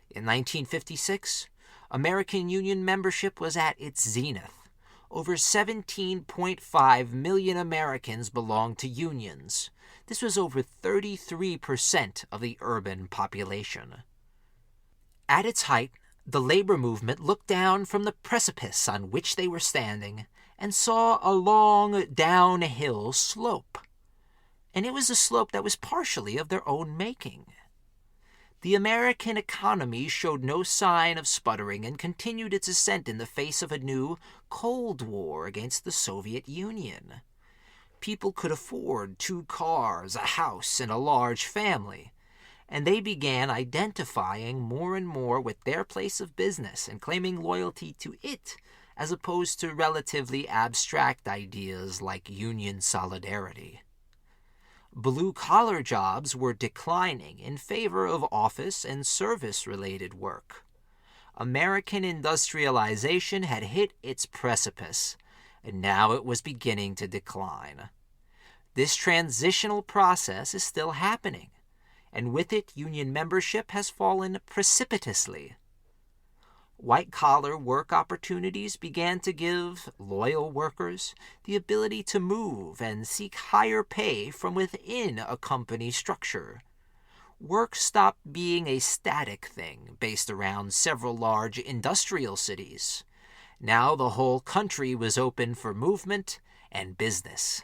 In 1956, American union membership was at its zenith. Over 17.5 million Americans belonged to unions. This was over 33% of the urban population. At its height, the labor movement looked down from the precipice on which they were standing and saw a long downhill slope. And it was a slope that was partially of their own making. The American economy showed no sign of sputtering and continued its ascent in the face of a new Cold War against the Soviet Union. People could afford 2 cars, a house, and a large family, and they began identifying more and more with their place of business and claiming loyalty to it, as opposed to relatively abstract ideas like union solidarity. Blue-collar jobs were declining in favor of office and service-related work. American industrialization had hit its precipice, and now it was beginning to decline. This transitional process is still happening, and with it union membership has fallen precipitously. White-collar work opportunities began to give loyal workers the ability to move and seek higher pay from within a company structure. Work stopped being a static thing based around several large industrial cities. Now the whole country was open for movement and business.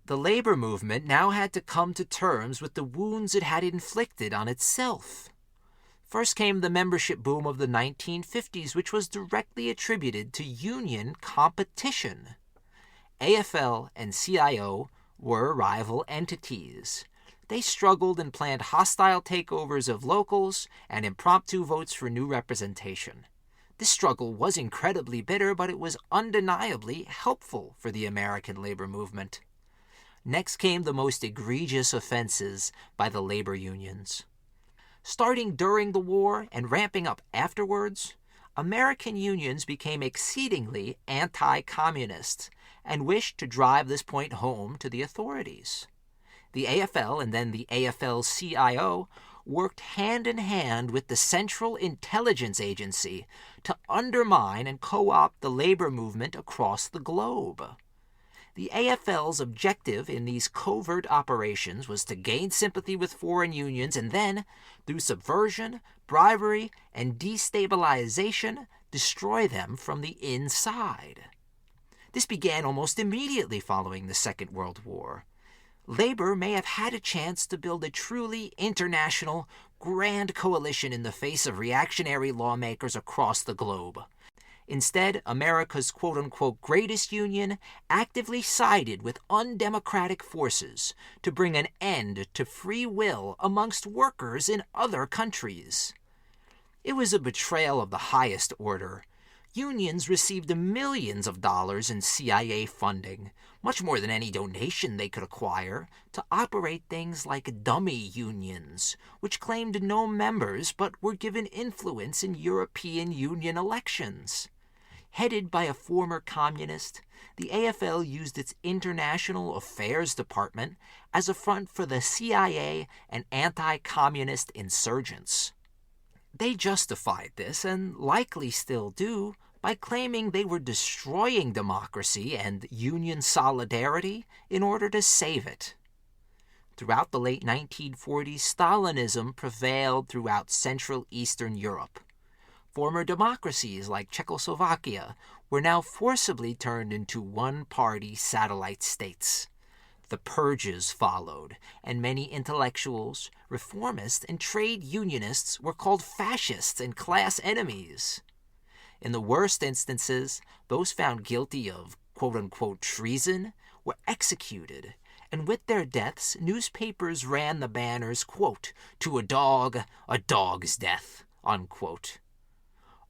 The labor movement now had to come to terms with the wounds it had inflicted on itself. First came the membership boom of the 1950s, which was directly attributed to union competition. AFL and CIO were rival entities. They struggled and planned hostile takeovers of locals and impromptu votes for new representation. This struggle was incredibly bitter, but it was undeniably helpful for the American labor movement. Next came the most egregious offenses by the labor unions. Starting during the war and ramping up afterwards, American unions became exceedingly anti-communist and wished to drive this point home to the authorities. The AFL and then the AFL-CIO worked hand in hand with the Central Intelligence Agency to undermine and co-opt the labor movement across the globe. The AFL's objective in these covert operations was to gain sympathy with foreign unions and then, through subversion, bribery, and destabilization, destroy them from the inside. This began almost immediately following the Second World War. labor may have had a chance to build a truly international, grand coalition in the face of reactionary lawmakers across the globe. Instead, America's quote-unquote greatest union actively sided with undemocratic forces to bring an end to free will amongst workers in other countries. It was a betrayal of the highest order. Unions received millions of dollars in CIA funding, much more than any donation they could acquire, to operate things like dummy unions, which claimed no members but were given influence in European Union elections. Headed by a former communist, the AFL used its International Affairs Department as a front for the CIA and anti-communist insurgents. They justified this, and likely still do, by claiming they were destroying democracy and union solidarity in order to save it. Throughout the late 1940s, Stalinism prevailed throughout Central Eastern Europe. Former democracies like Czechoslovakia were now forcibly turned into one-party satellite states. The purges followed, and many intellectuals, reformists, and trade unionists were called fascists and class enemies. In the worst instances, those found guilty of quote-unquote treason were executed, and with their deaths, newspapers ran the banners, quote, "To a dog's death," unquote.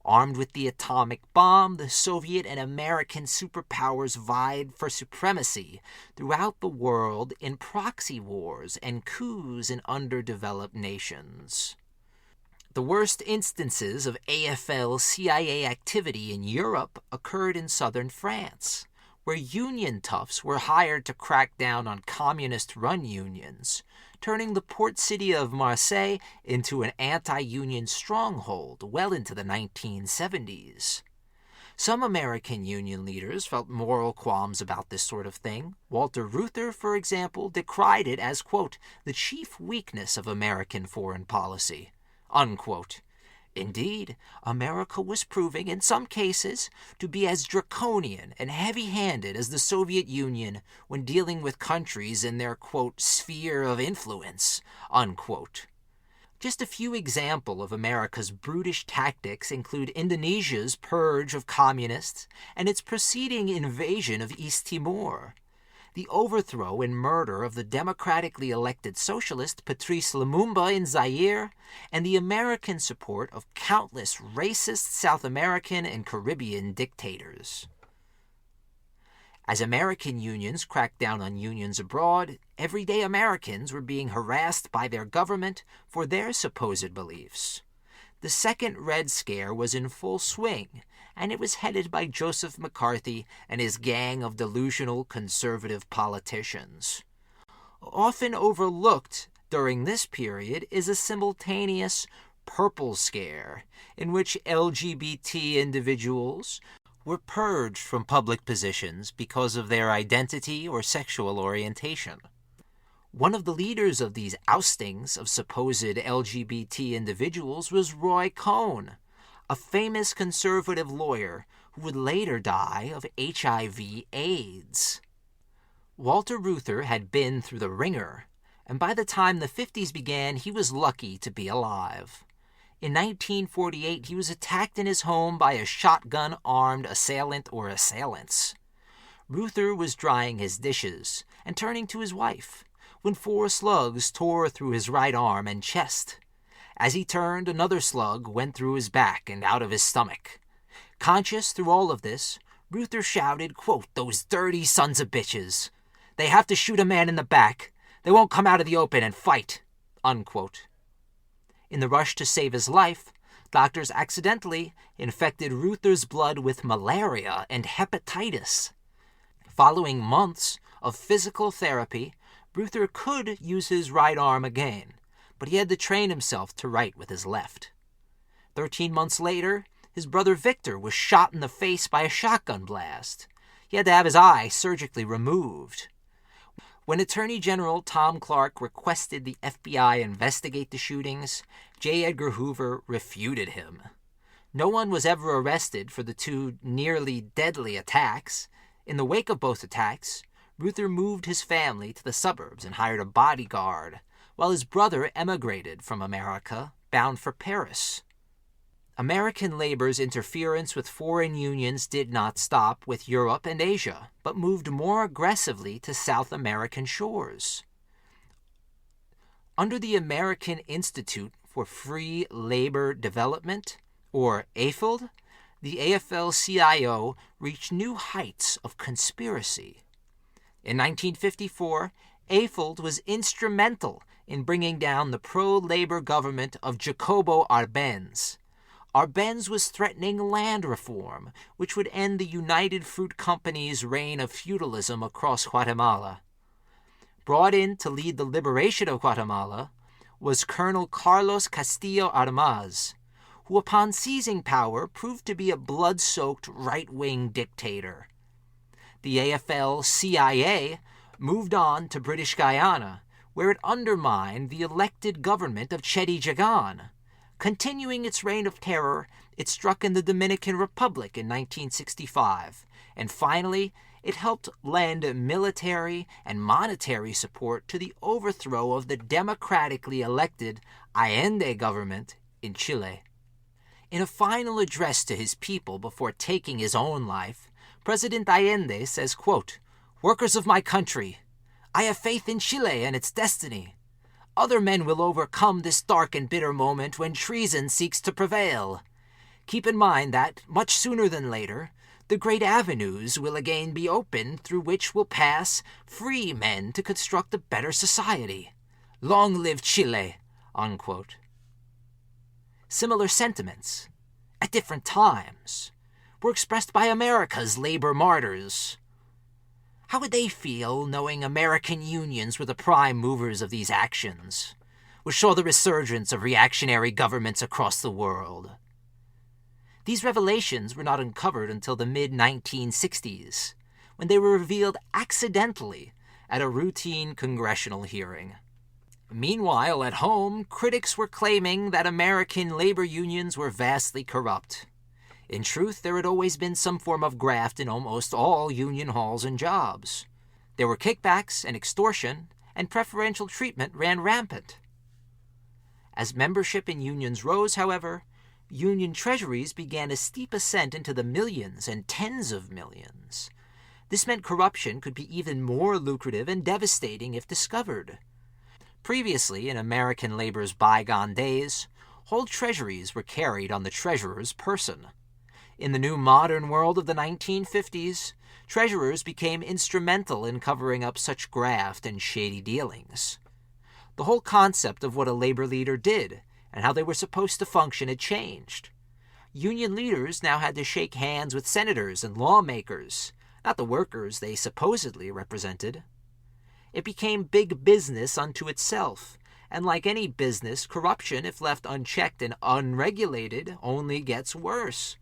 Armed with the atomic bomb, the Soviet and American superpowers vied for supremacy throughout the world in proxy wars and coups in underdeveloped nations. The worst instances of AFL-CIA activity in Europe occurred in southern France, where union toughs were hired to crack down on communist-run unions, turning the port city of Marseille into an anti-union stronghold well into the 1970s. Some American union leaders felt moral qualms about this sort of thing. Walter Reuther, for example, decried it as, quote, "the chief weakness of American foreign policy," unquote. Indeed, America was proving, in some cases, to be as draconian and heavy-handed as the Soviet Union when dealing with countries in their, quote, "sphere of influence," unquote. Just a few examples of America's brutish tactics include Indonesia's purge of communists and its preceding invasion of East Timor, the overthrow and murder of the democratically elected socialist Patrice Lumumba in Zaire, and the American support of countless racist South American and Caribbean dictators. As American unions cracked down on unions abroad, everyday Americans were being harassed by their government for their supposed beliefs. The Second Red Scare was in full swing, and it was headed by Joseph McCarthy and his gang of delusional conservative politicians. Often overlooked during this period is a simultaneous Purple Scare, in which LGBT individuals were purged from public positions because of their identity or sexual orientation. One of the leaders of these oustings of supposed LGBT individuals was Roy Cohn, a famous conservative lawyer who would later die of HIV/AIDS. Walter Reuther had been through the ringer, and by the time the 50s began, he was lucky to be alive. In 1948, he was attacked in his home by a shotgun-armed assailant or assailants. Reuther was drying his dishes and turning to his wife when 4 slugs tore through his right arm and chest. As he turned, another slug went through his back and out of his stomach. Conscious through all of this, Reuther shouted, quote, "Those dirty sons of bitches. They have to shoot a man in the back. They won't come out of the open and fight," unquote. In the rush to save his life, doctors accidentally infected Reuther's blood with malaria and hepatitis. Following months of physical therapy, Reuther could use his right arm again, but he had to train himself to write with his left. 13 months later, his brother Victor was shot in the face by a shotgun blast. He had to have his eye surgically removed. When Attorney General Tom Clark requested the FBI investigate the shootings, J. Edgar Hoover refuted him. No one was ever arrested for the 2 nearly deadly attacks. In the wake of both attacks, Reuther moved his family to the suburbs and hired a bodyguard, while his brother emigrated from America, bound for Paris. American labor's interference with foreign unions did not stop with Europe and Asia, but moved more aggressively to South American shores. Under the American Institute for Free Labor Development, or AFLD, the AFL-CIO reached new heights of conspiracy. In 1954, AFLD was instrumental in bringing down the pro-labor government of Jacobo Arbenz. Arbenz was threatening land reform, which would end the United Fruit Company's reign of feudalism across Guatemala. Brought in to lead the liberation of Guatemala was Colonel Carlos Castillo Armaz, who upon seizing power proved to be a blood-soaked right-wing dictator. The AFL-CIA moved on to British Guyana, where it undermined the elected government of Chedi Jagan. Continuing its reign of terror, it struck in the Dominican Republic in 1965, and finally, it helped lend military and monetary support to the overthrow of the democratically elected Allende government in Chile. In a final address to his people before taking his own life, President Allende says, quote, "Workers of my country, I have faith in Chile and its destiny. Other men will overcome this dark and bitter moment when treason seeks to prevail. Keep in mind that, much sooner than later, the great avenues will again be opened through which will pass free men to construct a better society. Long live Chile," unquote. Similar sentiments, at different times, were expressed by America's labor martyrs. How would they feel knowing American unions were the prime movers of these actions, which saw the resurgence of reactionary governments across the world? These revelations were not uncovered until the mid-1960s, when they were revealed accidentally at a routine congressional hearing. Meanwhile, at home, critics were claiming that American labor unions were vastly corrupt. In truth, there had always been some form of graft in almost all union halls and jobs. There were kickbacks and extortion, and preferential treatment ran rampant. As membership in unions rose, however, union treasuries began a steep ascent into the millions and tens of millions. This meant corruption could be even more lucrative and devastating if discovered. Previously, in American labor's bygone days, whole treasuries were carried on the treasurer's person. In the new modern world of the 1950s, treasurers became instrumental in covering up such graft and shady dealings. The whole concept of what a labor leader did and how they were supposed to function had changed. Union leaders now had to shake hands with senators and lawmakers, not the workers they supposedly represented. It became big business unto itself, and like any business, corruption, if left unchecked and unregulated, only gets worse.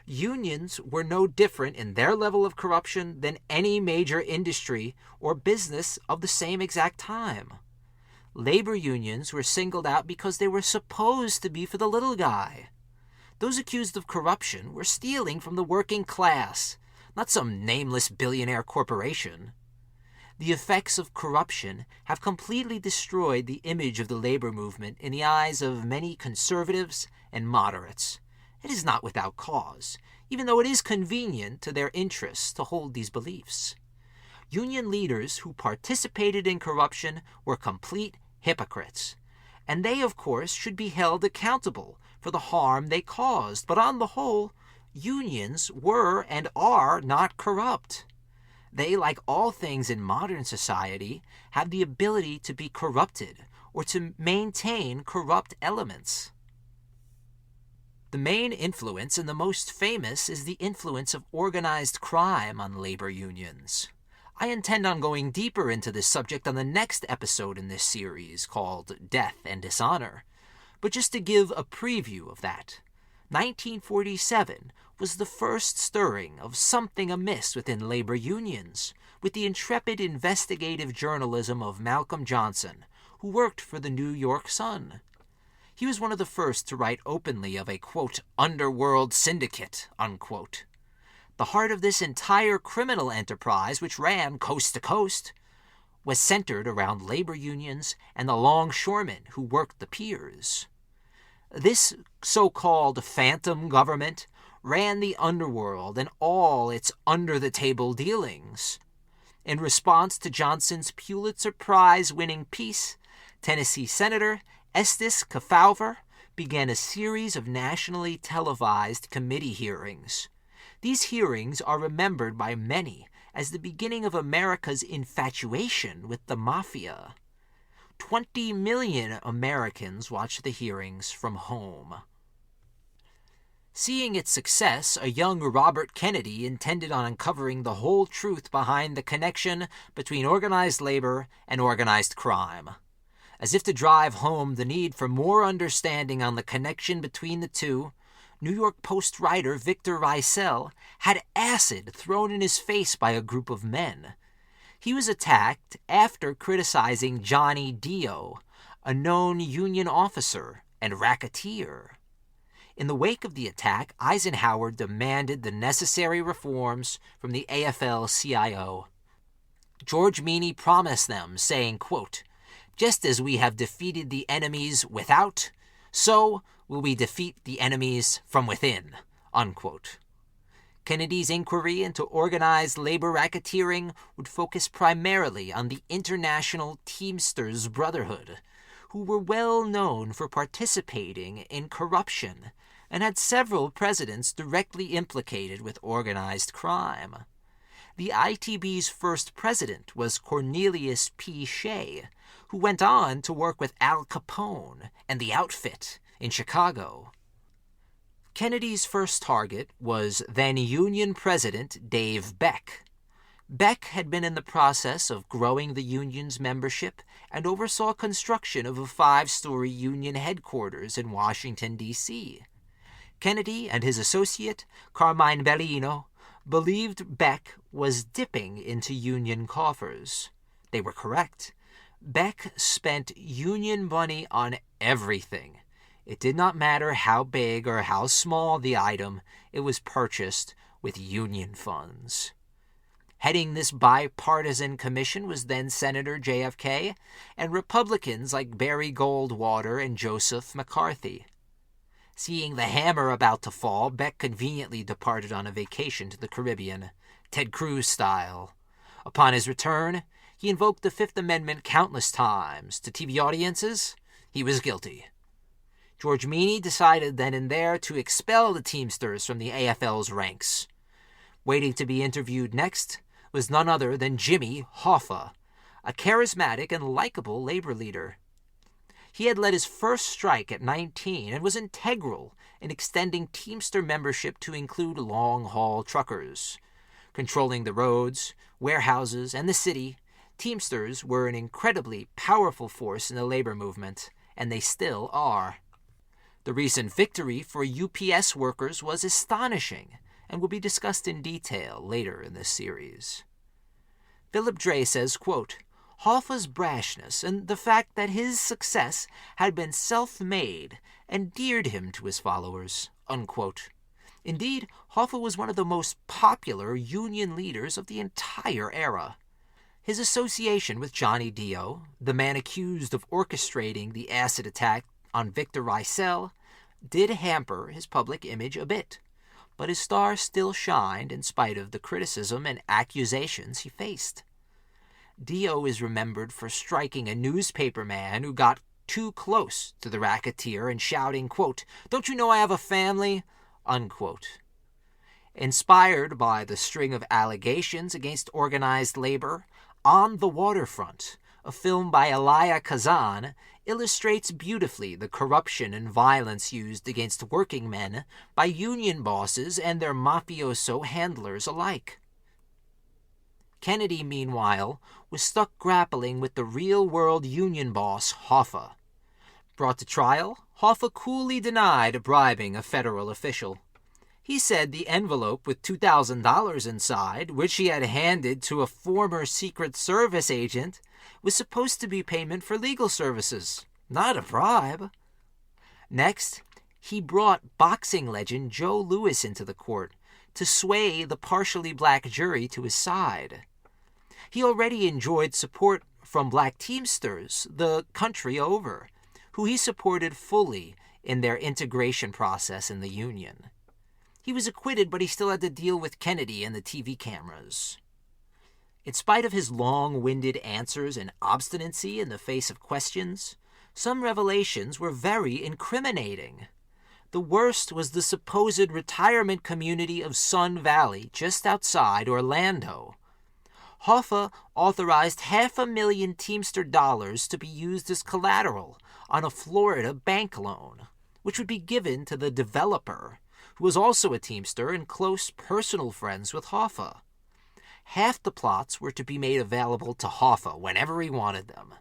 Unions were no different in their level of corruption than any major industry or business of the same exact time. Labor unions were singled out because they were supposed to be for the little guy. Those accused of corruption were stealing from the working class, not some nameless billionaire corporation. The effects of corruption have completely destroyed the image of the labor movement in the eyes of many conservatives and moderates. It is not without cause, even though it is convenient to their interests to hold these beliefs. Union leaders who participated in corruption were complete hypocrites, and they, of course, should be held accountable for the harm they caused. But on the whole, unions were and are not corrupt. They, like all things in modern society, have the ability to be corrupted or to maintain corrupt elements. The main influence and the most famous is the influence of organized crime on labor unions. I intend on going deeper into this subject on the next episode in this series called Death and Dishonor. But just to give a preview of that, 1947 was the first stirring of something amiss within labor unions, with the intrepid investigative journalism of Malcolm Johnson, who worked for the New York Sun. He was one of the first to write openly of a, quote, underworld syndicate, unquote. The heart of this entire criminal enterprise, which ran coast to coast, was centered around labor unions and the longshoremen who worked the piers. This so-called phantom government ran the underworld and all its under-the-table dealings. In response to Johnson's Pulitzer Prize-winning piece, Tennessee Senator Estes Kefauver began a series of nationally televised committee hearings. These hearings are remembered by many as the beginning of America's infatuation with the mafia. 20 million Americans watched the hearings from home. Seeing its success, a young Robert Kennedy intended on uncovering the whole truth behind the connection between organized labor and organized crime. As if to drive home the need for more understanding on the connection between the two, New York Post writer Victor Reissel had acid thrown in his face by a group of men. He was attacked after criticizing Johnny Dio, a known Union officer and racketeer. In the wake of the attack, Eisenhower demanded the necessary reforms from the AFL-CIO. George Meany promised them, saying, quote, "Just as we have defeated the enemies without, so will we defeat the enemies from within," unquote. Kennedy's inquiry into organized labor racketeering would focus primarily on the International Teamsters Brotherhood, who were well known for participating in corruption and had several presidents directly implicated with organized crime. The ITB's first president was Cornelius P. Shea, who went on to work with Al Capone and the Outfit in Chicago. Kennedy's first target was then Union President Dave Beck. Beck had been in the process of growing the union's membership and oversaw construction of a 5-story union headquarters in Washington, D.C. Kennedy and his associate, Carmine Bellino, believed Beck was dipping into union coffers. They were correct. Beck spent union money on everything. It did not matter how big or how small the item, it was purchased with union funds. Heading this bipartisan commission was then Senator JFK and Republicans like Barry Goldwater and Joseph McCarthy. Seeing the hammer about to fall, Beck conveniently departed on a vacation to the Caribbean, Ted Cruz style. Upon his return, he invoked the Fifth Amendment countless times. To TV audiences, he was guilty. George Meany decided then and there to expel the Teamsters from the AFL's ranks. Waiting to be interviewed next was none other than Jimmy Hoffa, a charismatic and likable labor leader. He had led his first strike at 19 and was integral in extending Teamster membership to include long-haul truckers. Controlling the roads, warehouses, and the city, Teamsters were an incredibly powerful force in the labor movement, and they still are. The recent victory for UPS workers was astonishing and will be discussed in detail later in this series. Philip Dray says, quote, "Hoffa's brashness and the fact that his success had been self-made endeared him to his followers," unquote. Indeed, Hoffa was one of the most popular union leaders of the entire era. His association with Johnny Dio, the man accused of orchestrating the acid attack on Victor Reissel, did hamper his public image a bit, but his star still shined in spite of the criticism and accusations he faced. Dio is remembered for striking a newspaperman who got too close to the racketeer and shouting, quote, "Don't you know I have a family?" unquote. Inspired by the string of allegations against organized labor, On the Waterfront, a film by Elia Kazan, illustrates beautifully the corruption and violence used against working men by union bosses and their mafioso handlers alike. Kennedy, meanwhile, was stuck grappling with the real-world union boss, Hoffa. Brought to trial, Hoffa coolly denied bribing a federal official. He said the envelope with $2,000 inside, which he had handed to a former Secret Service agent, was supposed to be payment for legal services, not a bribe. Next, he brought boxing legend Joe Louis into the court, to sway the partially black jury to his side. He already enjoyed support from black Teamsters the country over, who he supported fully in their integration process in the Union. He was acquitted, but he still had to deal with Kennedy and the TV cameras. In spite of his long-winded answers and obstinacy in the face of questions, some revelations were very incriminating. The worst was the supposed retirement community of Sun Valley just outside Orlando. Hoffa authorized $500,000 Teamster dollars to be used as collateral on a Florida bank loan, which would be given to the developer, who was also a Teamster and close personal friends with Hoffa. Half the plots were to be made available to Hoffa whenever he wanted them.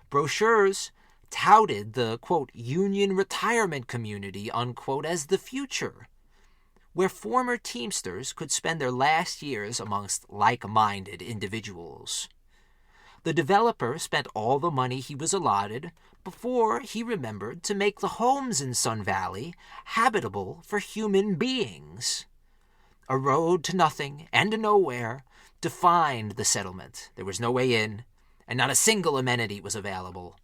Brochures touted the, quote, Union retirement community, unquote, as the future, where former Teamsters could spend their last years amongst like-minded individuals. The developer spent all the money he was allotted before he remembered to make the homes in Sun Valley habitable for human beings. A road to nothing and to nowhere defined the settlement. There was no way in, and not a single amenity was available.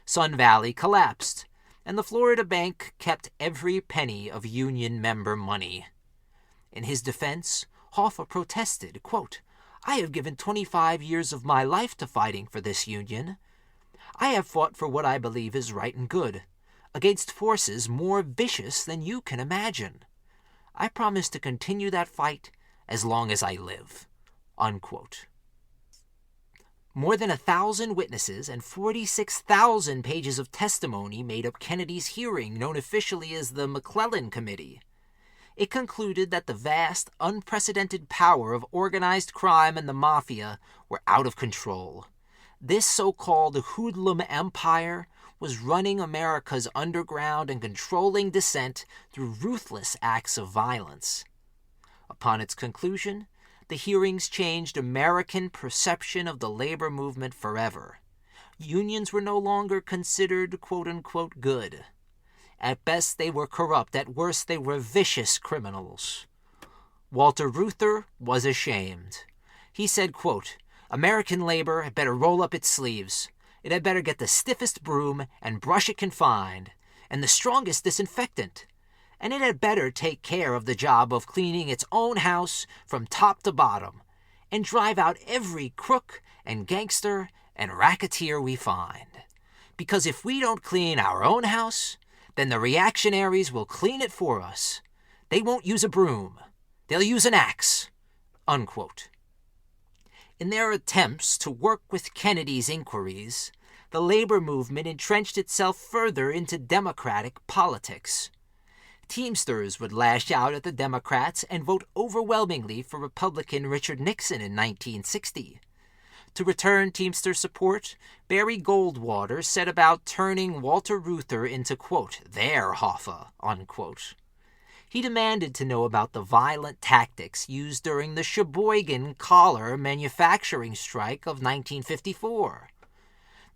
Sun Valley collapsed, and the Florida Bank kept every penny of Union member money. In his defense, Hoffa protested, quote, I have given 25 years of my life to fighting for this Union. I have fought for what I believe is right and good, against forces more vicious than you can imagine. I promise to continue that fight as long as I live, unquote. More than 1,000 witnesses and 46,000 pages of testimony made up Kennedy's hearing, known officially as the McClellan Committee. It concluded that the vast, unprecedented power of organized crime and the mafia were out of control. This so-called hoodlum empire was running America's underground and controlling dissent through ruthless acts of violence. Upon its conclusion, the hearings changed American perception of the labor movement forever. Unions were no longer considered quote-unquote good. At best, they were corrupt. At worst, they were vicious criminals. Walter Reuther was ashamed. He said, quote, American labor had better roll up its sleeves. It had better get the stiffest broom and brush it confined, and the strongest disinfectant. And it had better take care of the job of cleaning its own house from top to bottom, and drive out every crook and gangster and racketeer we find. Because if we don't clean our own house, then the reactionaries will clean it for us. They won't use a broom. They'll use an axe, unquote. In their attempts to work with Kennedy's inquiries, the labor movement entrenched itself further into Democratic politics. Teamsters would lash out at the Democrats and vote overwhelmingly for Republican Richard Nixon in 1960. To return Teamster support, Barry Goldwater set about turning Walter Reuther into, quote, their Hoffa, unquote. He demanded to know about the violent tactics used during the Sheboygan collar manufacturing strike of 1954.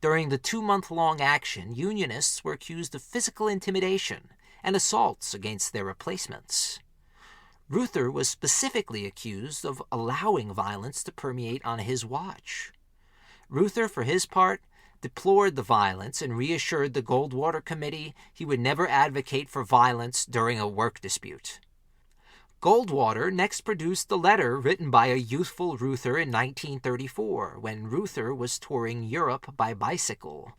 During the 2-month-long action, Unionists were accused of physical intimidation and assaults against their replacements. Reuther was specifically accused of allowing violence to permeate on his watch. Reuther, for his part, deplored the violence and reassured the Goldwater Committee he would never advocate for violence during a work dispute. Goldwater next produced the letter written by a youthful Reuther in 1934, when Reuther was touring Europe by bicycle.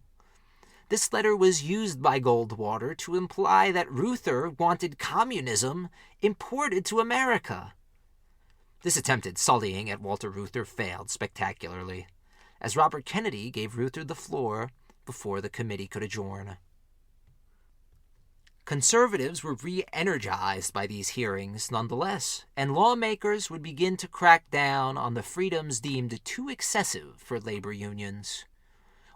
This letter was used by Goldwater to imply that Reuther wanted communism imported to America. This attempted sullying at Walter Reuther failed spectacularly, as Robert Kennedy gave Reuther the floor before the committee could adjourn. Conservatives were re-energized by these hearings nonetheless, and lawmakers would begin to crack down on the freedoms deemed too excessive for labor unions.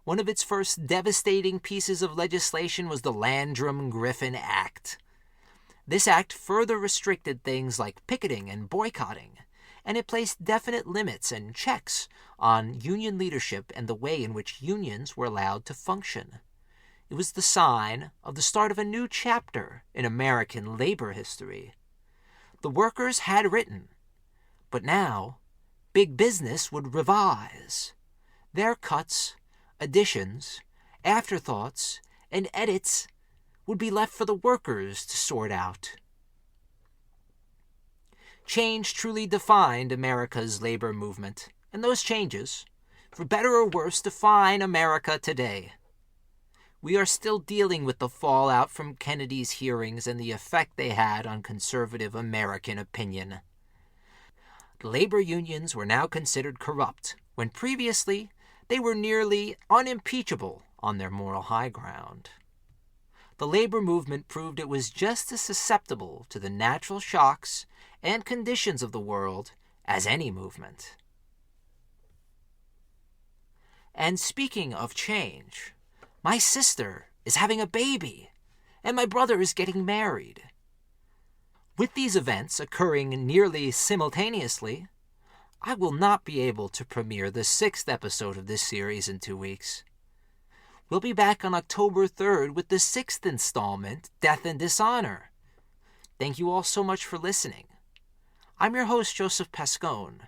One of its first devastating pieces of legislation was the Landrum-Griffin Act. This act further restricted things like picketing and boycotting, and it placed definite limits and checks on union leadership and the way in which unions were allowed to function. It was the sign of the start of a new chapter in American labor history. The workers had written, but now big business would revise. Their cuts, additions, afterthoughts, and edits would be left for the workers to sort out. Change truly defined America's labor movement, and those changes, for better or worse, define America today. We are still dealing with the fallout from Kennedy's hearings and the effect they had on conservative American opinion. Labor unions were now considered corrupt, when previously they were nearly unimpeachable on their moral high ground. The labor movement proved it was just as susceptible to the natural shocks and conditions of the world as any movement. And speaking of change, my sister is having a baby, and my brother is getting married. With these events occurring nearly simultaneously, I will not be able to premiere the 6th episode of this series in 2 weeks. We'll be back on October 3rd with the 6th installment, Death and Dishonor. Thank you all so much for listening. I'm your host, Joseph Pascone.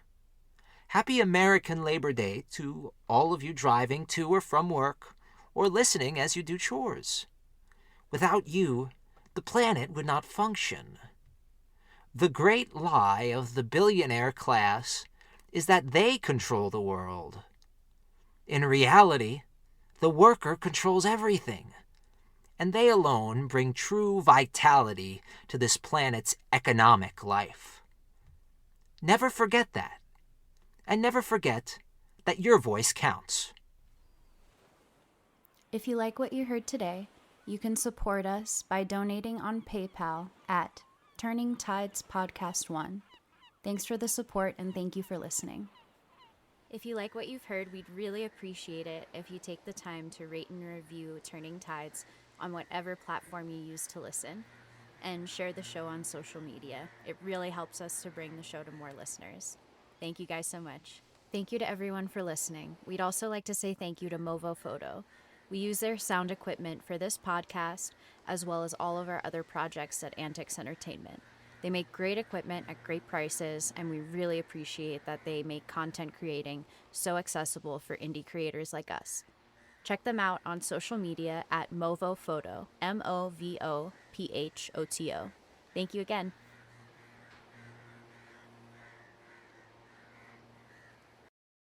Happy American Labor Day to all of you driving to or from work, or listening as you do chores. Without you, the planet would not function. The great lie of the billionaire class is that they control the world. In reality, the worker controls everything, and they alone bring true vitality to this planet's economic life. Never forget that, and never forget that your voice counts. If you like what you heard today, you can support us by donating on PayPal at Turning Tides Podcast 1. Thanks for the support and thank you for listening. If you like what you've heard, we'd really appreciate it if you take the time to rate and review Turning Tides on whatever platform you use to listen, and share the show on social media. It really helps us to bring the show to more listeners. Thank you guys so much. Thank you to everyone for listening. We'd also like to say thank you to Movo Photo. We use their sound equipment for this podcast, as well as all of our other projects at AntiKs Entertainment. They make great equipment at great prices, and we really appreciate that they make content creating so accessible for indie creators like us. Check them out on social media at Movo Photo, MOVOPHOTO. Thank you again.